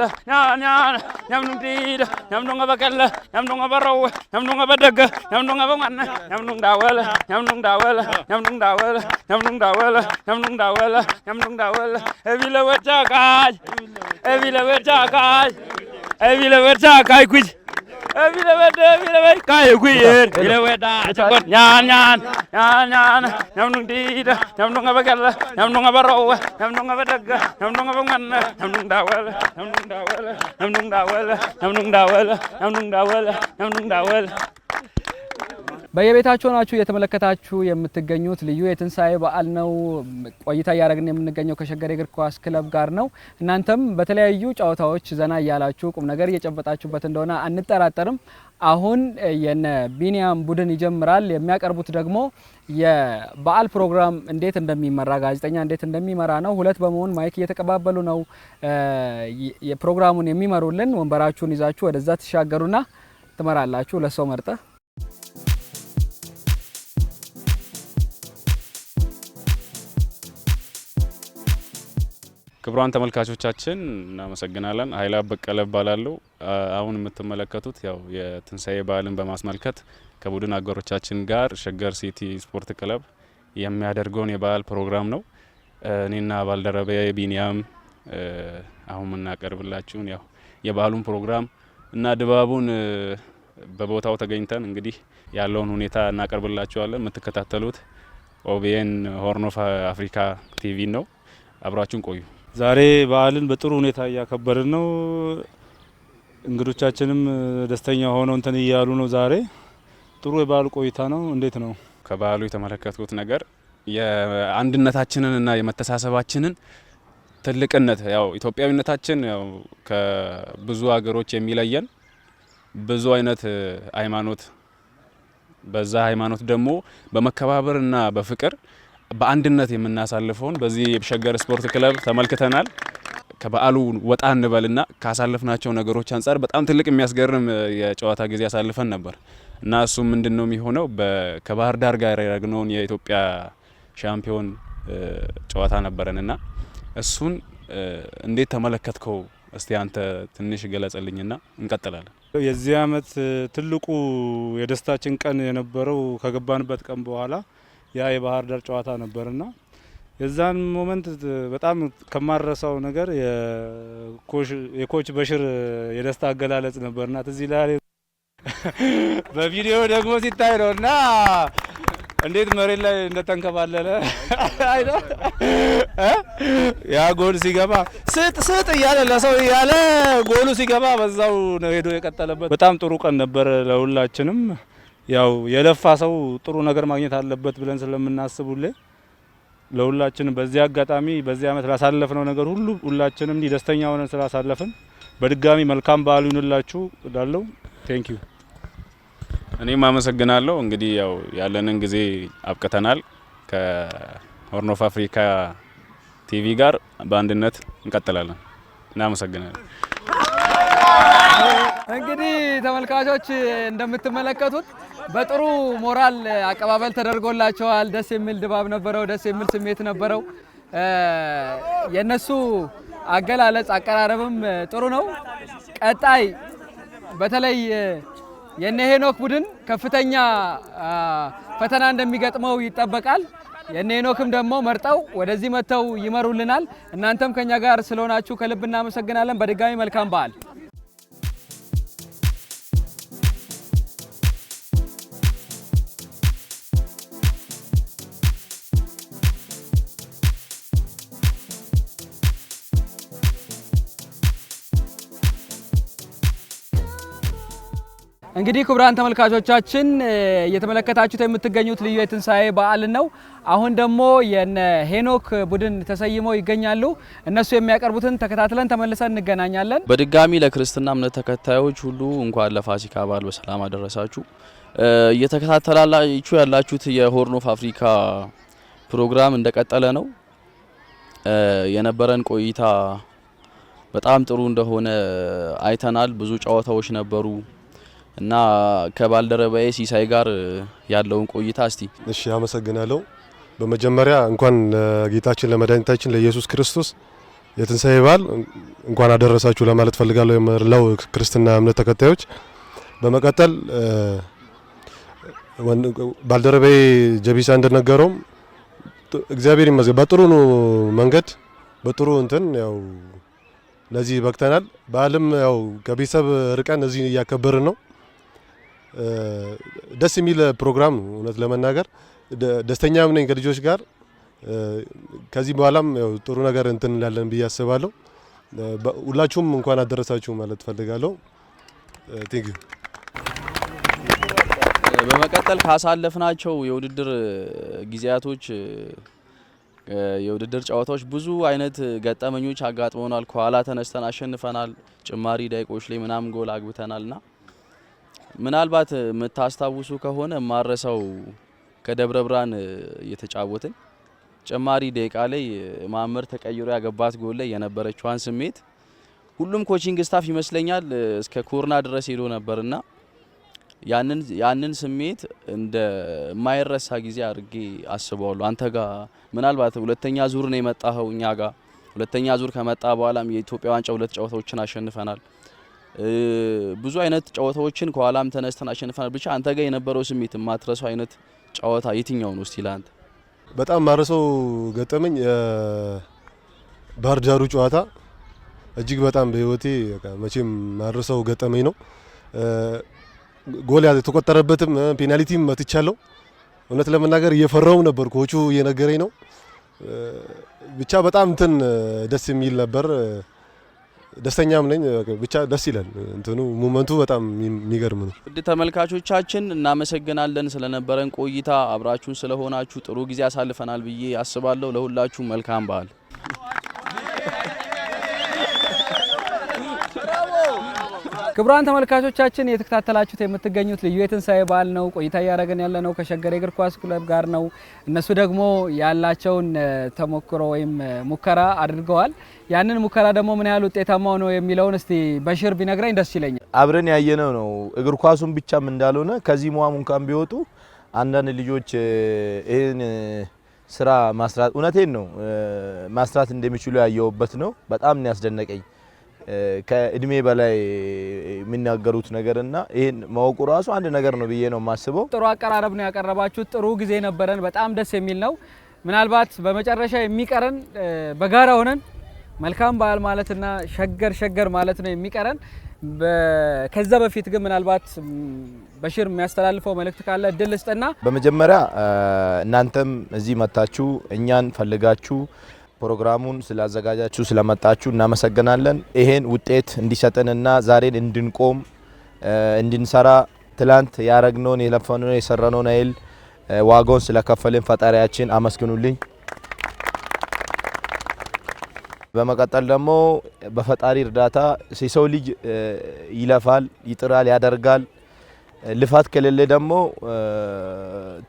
Speaker 6: nham nung tid, nham nung abakal, nham nung abarau, nham nung abadak, nham nung abangan, nham nung dawal, nham nung dawal, nham nung dawal, nham nung dawal, nham nung dawal, nham nung dawal. Evila wetchakaj, evila wetchakaj, evila wetchakaj kuj. Evila wet kaya kuyer, evila wet chakot nyan, nyam nung tid, nyam nung abakal, nyam nung abarau, nyam nung abadak, nyam nung abangan, nyam nung dawal, nyam nung dawal, nyam nung dawal, nyam nung dawal, nyam nung dawal, nyam nung dawal.
Speaker 1: በየቤታችሁ ናችሁ እየተመለከታችሁ የምትገኙት ልዩ የትንሳኤ በዓል ነው። ቆይታ ያደረግን የምንገኘው ከሸገር እግር ኳስ ክለብ ጋር ነው። እናንተም በተለያዩ ጨዋታዎች ዘና እያላችሁ ቁም ነገር እየጨበጣችሁበት እንደሆነ አንጠራጠርም። አሁን የነ ቢኒያም ቡድን ይጀምራል። የሚያቀርቡት ደግሞ የበዓል ፕሮግራም እንዴት እንደሚመራ ጋዜጠኛ እንዴት እንደሚመራ ነው። ሁለት በመሆን ማይክ እየተቀባበሉ ነው የፕሮግራሙን የሚመሩልን። ወንበራችሁን ይዛችሁ ወደዛ ተሻገሩና ትመራላችሁ። ለሰው መርጠ
Speaker 11: ክቡራን ተመልካቾቻችን እናመሰግናለን። ኃይላ በቀለ እባላለሁ። አሁን የምትመለከቱት ያው የትንሳኤ በዓልን በማስመልከት ከቡድን አጋሮቻችን ጋር ሸገር ሲቲ ስፖርት ክለብ የሚያደርገውን የበዓል ፕሮግራም ነው። እኔና ባልደረባዬ ቢኒያም አሁን የምናቀርብላችሁን ያው የበዓሉን ፕሮግራም እና ድባቡን በቦታው ተገኝተን እንግዲህ ያለውን ሁኔታ እናቀርብላችኋለን። የምትከታተሉት ኦቢኤን ሆርን ኦፍ አፍሪካ ቲቪ ነው። አብራችሁን ቆዩ።
Speaker 4: ዛሬ በዓልን በጥሩ ሁኔታ እያከበርን ነው። እንግዶቻችንም ደስተኛ ሆነው እንትን እያሉ ነው። ዛሬ ጥሩ የበዓል ቆይታ ነው። እንዴት ነው?
Speaker 11: ከበዓሉ የተመለከትኩት ነገር የአንድነታችንን እና የመተሳሰባችንን ትልቅነት ያው ኢትዮጵያዊነታችን ያው ከብዙ ሀገሮች የሚለየን ብዙ አይነት ሃይማኖት በዛ ሃይማኖት ደግሞ በመከባበርና በፍቅር በአንድነት የምናሳልፈውን በዚህ የሸገር ስፖርት ክለብ ተመልክተናል። ከበዓሉ ወጣ እንበልና ካሳለፍናቸው ነገሮች አንጻር በጣም ትልቅ የሚያስገርም የጨዋታ ጊዜ ያሳልፈን ነበር እና እሱ ምንድነው የሚሆነው ከባህር ዳር ጋር ያደረግነውን የኢትዮጵያ ሻምፒዮን ጨዋታ ነበረንና እሱን እንዴት ተመለከትከው? እስቲ አንተ ትንሽ ገለጽልኝና እንቀጥላለን።
Speaker 4: የዚህ አመት ትልቁ የደስታችን ቀን የነበረው ከገባንበት ቀን በኋላ ያ የባህር ዳር ጨዋታ ነበርና የዛን ሞመንት በጣም ከማረሳው ነገር የኮች በሽር የደስታ አገላለጽ ነበርና ትዝ ይላል። በቪዲዮ ደግሞ ሲታይ ነውና እንዴት መሬት ላይ እንደተንከባለለ አይዶ ያ ጎል ሲገባ ስጥ እያለ ለሰው እያለ ጎሉ ሲገባ በዛው ነው ሄዶ የቀጠለበት። በጣም ጥሩ ቀን ነበር ለሁላችንም። ያው የለፋ ሰው ጥሩ ነገር ማግኘት አለበት ብለን ስለምናስቡል ለሁላችንም በዚህ አጋጣሚ በዚህ አመት ላሳለፍነው ነገር ሁሉ ሁላችንም እንዲህ ደስተኛ ሆነን ስላሳለፍን በድጋሚ መልካም በዓል ይሁንላችሁ እላለሁ። ቴንክ ዩ።
Speaker 11: እኔም አመሰግናለሁ። እንግዲህ ያው ያለንን ጊዜ አብቅተናል። ከሆርን ኦፍ አፍሪካ ቲቪ ጋር በአንድነት እንቀጥላለን። እናመሰግናለን።
Speaker 1: እንግዲህ ተመልካቾች እንደምትመለከቱት በጥሩ ሞራል አቀባበል ተደርጎላቸዋል። ደስ የሚል ድባብ ነበረው። ደስ የሚል ስሜት ነበረው። የነሱ አገላለጽ አቀራረብም ጥሩ ነው። ቀጣይ በተለይ የነ ሄኖክ ቡድን ከፍተኛ ፈተና እንደሚገጥመው ይጠበቃል። የነ ሄኖክም ደግሞ መርጠው ወደዚህ መጥተው ይመሩልናል። እናንተም ከኛ ጋር ስለሆናችሁ ከልብ እናመሰግናለን። በድጋሚ መልካም በዓል። እንግዲህ ክቡራን ተመልካቾቻችን እየተመለከታችሁት የምትገኙት ልዩ የትንሳኤ በዓል ነው። አሁን ደግሞ የነ ሄኖክ ቡድን ተሰይመው ይገኛሉ። እነሱ የሚያቀርቡትን ተከታትለን ተመልሰን እንገናኛለን።
Speaker 13: በድጋሚ ለክርስትና እምነት ተከታዮች ሁሉ እንኳን ለፋሲካ በዓል በሰላም አደረሳችሁ። እየተከታተላችሁ ያላችሁት የሆርን ኦፍ አፍሪካ ፕሮግራም እንደቀጠለ ነው። የነበረን ቆይታ በጣም ጥሩ እንደሆነ አይተናል። ብዙ ጨዋታዎች ነበሩ እና ከባልደረባዬ ሲሳይ ጋር ያለውን ቆይታ እስቲ።
Speaker 14: እሺ፣ አመሰግናለሁ። በመጀመሪያ እንኳን ለጌታችን ለመድኃኒታችን ለኢየሱስ ክርስቶስ የትንሳኤ በዓል እንኳን አደረሳችሁ ለማለት ፈልጋለሁ የመላው ክርስትና እምነት ተከታዮች። በመቀጠል ባልደረባዬ ጀቢሳ እንደነገረው እግዚአብሔር ይመስገን በጥሩ መንገድ በጥሩ እንትን ያው ለዚህ በቅተናል። በዓልም ያው ከቤተሰብ ርቀን እዚህ እያከበርን ነው። ደስ የሚል ፕሮግራም ነው። እውነት ለመናገር ደስተኛም ነኝ ከልጆች ጋር። ከዚህ በኋላም ያው ጥሩ ነገር እንትን እንላለን ብዬ አስባለሁ። ሁላችሁም እንኳን አደረሳችሁ ማለት ፈልጋለሁ። ቴንክ ዩ።
Speaker 13: በመቀጠል ካሳለፍናቸው የውድድር ጊዜያቶች የውድድር ጨዋታዎች ብዙ አይነት ገጠመኞች አጋጥመውናል። ከኋላ ተነስተን አሸንፈናል። ጭማሪ ደቂቆች ላይ ምናምን ጎል አግብተናልና ምናልባት የምታስታውሱ ከሆነ ማረሰው ከደብረ ብርሃን እየተጫወትን ጭማሪ ደቂቃ ላይ ማመር ተቀይሮ ያገባት ጎል ላይ የነበረችዋን ስሜት ሁሉም ኮቺንግ ስታፍ ይመስለኛል እስከ ኮርና ድረስ ሄዶ ነበርና ያንን ስሜት እንደ ማይረሳ ጊዜ አድርጌ አስበዋለሁ። አንተ ጋር ምናልባት ሁለተኛ ዙር ነው የመጣኸው፣ እኛ ጋር ሁለተኛ ዙር ከመጣ በኋላም የኢትዮጵያ ዋንጫ 2 ጨዋታዎችን አሸንፈናል። ብዙ አይነት ጨዋታዎችን ከኋላም ተነስተን አሸንፈናል። ብቻ አንተ ጋር የነበረው ስሜት ማትረሳው አይነት ጨዋታ የትኛው ነው? እስቲ ለአንተ
Speaker 14: በጣም ማረሰው ገጠመኝ የባህር ዳሩ ጨዋታ እጅግ በጣም በህይወቴ መቼም ማረሰው ገጠመኝ ነው። ጎል የተቆጠረበትም ፔናልቲም መትቻለሁ። እውነት ለመናገር እየፈራው ነበር፣ ኮቹ እየነገረኝ ነው። ብቻ በጣም እንትን ደስ የሚል ነበር። ደስተኛም ነኝ። ብቻ ደስ ይላል። እንትኑ ሞመንቱ በጣም የሚገርም ነው።
Speaker 13: ውድ ተመልካቾቻችን እናመሰግናለን ስለነበረን ቆይታ። አብራችሁን ስለሆናችሁ ጥሩ ጊዜ አሳልፈናል ብዬ አስባለሁ። ለሁላችሁ መልካም በዓል።
Speaker 1: ክቡራን ተመልካቾቻችን እየተከታተላችሁት የምትገኙት ልዩ የትንሳኤ በዓል ነው። ቆይታ እያደረገን ያለ ነው ከሸገር የእግር ኳስ ክለብ ጋር ነው። እነሱ ደግሞ ያላቸውን ተሞክሮ ወይም ሙከራ አድርገዋል። ያንን ሙከራ ደግሞ ምን ያህል ውጤታማ ነው የሚለውን እስቲ በሽር ቢነግረኝ ደስ ይለኛል።
Speaker 2: አብረን ያየነው ነው። እግር ኳሱን ብቻም እንዳልሆነ ከዚህ ሙያም እንኳን ቢወጡ አንዳንድ ልጆች ይህን ስራ ማስራት እውነቴን ነው ማስራት እንደሚችሉ ያየውበት ነው። በጣም ነው ያስደነቀኝ። ከእድሜ በላይ የሚናገሩት ነገርና ይሄን ማወቁ ራሱ አንድ ነገር ነው ብዬ ነው የማስበው።
Speaker 1: ጥሩ አቀራረብ ነው ያቀረባችሁት። ጥሩ ጊዜ ነበረን። በጣም ደስ የሚል ነው። ምናልባት በመጨረሻ የሚቀረን በጋራ ሆነን መልካም በዓል ማለትና ሸገር ማለት ነው የሚቀረን። ከዛ በፊት ግን ምናልባት በሽር የሚያስተላልፈው መልእክት ካለ እድል ስጥና።
Speaker 2: በመጀመሪያ እናንተም እዚህ መጣችሁ እኛን ፈልጋችሁ ፕሮግራሙን ስላዘጋጃችሁ ስለመጣችሁ እናመሰግናለን። ይሄን ውጤት እንዲሰጠንና ዛሬን እንድንቆም እንድንሰራ ትላንት ያረግነውን የለፈነውን የሰራነውን አይል ዋጋውን ስለከፈልን ፈጣሪያችን አመስግኑልኝ። በመቀጠል ደግሞ በፈጣሪ እርዳታ የሰው ልጅ ይለፋል፣ ይጥራል፣ ያደርጋል። ልፋት ከሌለ ደግሞ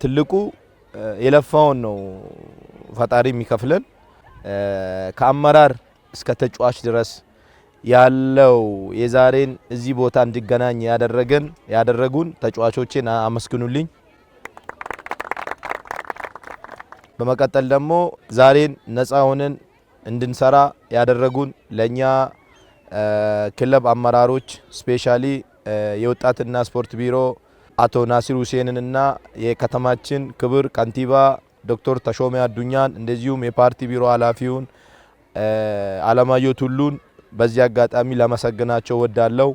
Speaker 2: ትልቁ የለፋውን ነው ፈጣሪ የሚከፍለን። ከአመራር እስከ ተጫዋች ድረስ ያለው የዛሬን እዚህ ቦታ እንዲገናኝ ያደረጉን ተጫዋቾችን አመስግኑልኝ። በመቀጠል ደግሞ ዛሬን ነፃ ሆነን እንድንሰራ ያደረጉን ለኛ ክለብ አመራሮች ስፔሻሊ የወጣትና ስፖርት ቢሮ አቶ ናሲር ሁሴንንና የከተማችን ክብር ከንቲባ ዶክተር ተሾሜ አዱኛን እንደዚሁም የፓርቲ ቢሮ ኃላፊውን አለማየሁ ቱሉን በዚህ አጋጣሚ ለማመሰግናቸው ወዳለው።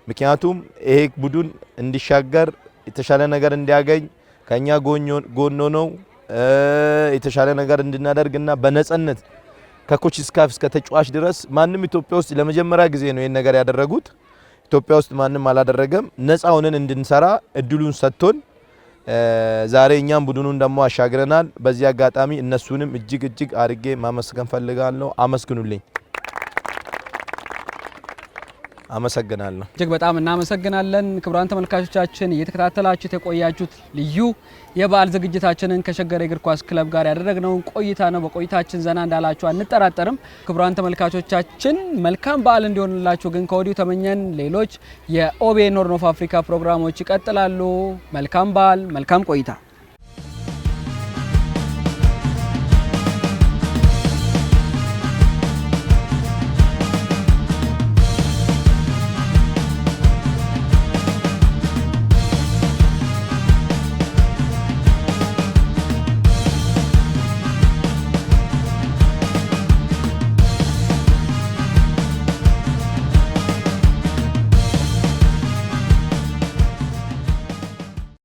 Speaker 2: ምክንያቱም ይሄ ቡድን እንዲሻገር የተሻለ ነገር እንዲያገኝ ከኛ ጎኖ ነው የተሻለ ነገር እንድናደርግና በነጻነት ከኮች ስካፍ እስከ ተጫዋች ድረስ ማንም ኢትዮጵያ ውስጥ ለመጀመሪያ ጊዜ ነው ይሄን ነገር ያደረጉት። ኢትዮጵያ ውስጥ ማንም አላደረገም። ነፃ ሆነን እንድንሰራ እድሉን ሰጥቶን ዛሬ እኛም ቡድኑን ደግሞ አሻግረናል። በዚህ አጋጣሚ እነሱንም እጅግ አድርጌ ማመስገን ፈልጋለሁ። አመስግኑልኝ። አመሰግናለሁ።
Speaker 1: እጅግ በጣም እናመሰግናለን። ክቡራን ተመልካቾቻችን እየተከታተላችሁት የቆያችሁት ልዩ የበዓል ዝግጅታችንን ከሸገር እግር ኳስ ክለብ ጋር ያደረግነውን ቆይታ ነው። በቆይታችን ዘና እንዳላችሁ አንጠራጠርም። ክቡራን ተመልካቾቻችን መልካም በዓል እንዲሆንላችሁ ግን ከወዲሁ ተመኘን። ሌሎች የኦቤን ሆርን ኦፍ አፍሪካ ፕሮግራሞች ይቀጥላሉ። መልካም በዓል፣ መልካም ቆይታ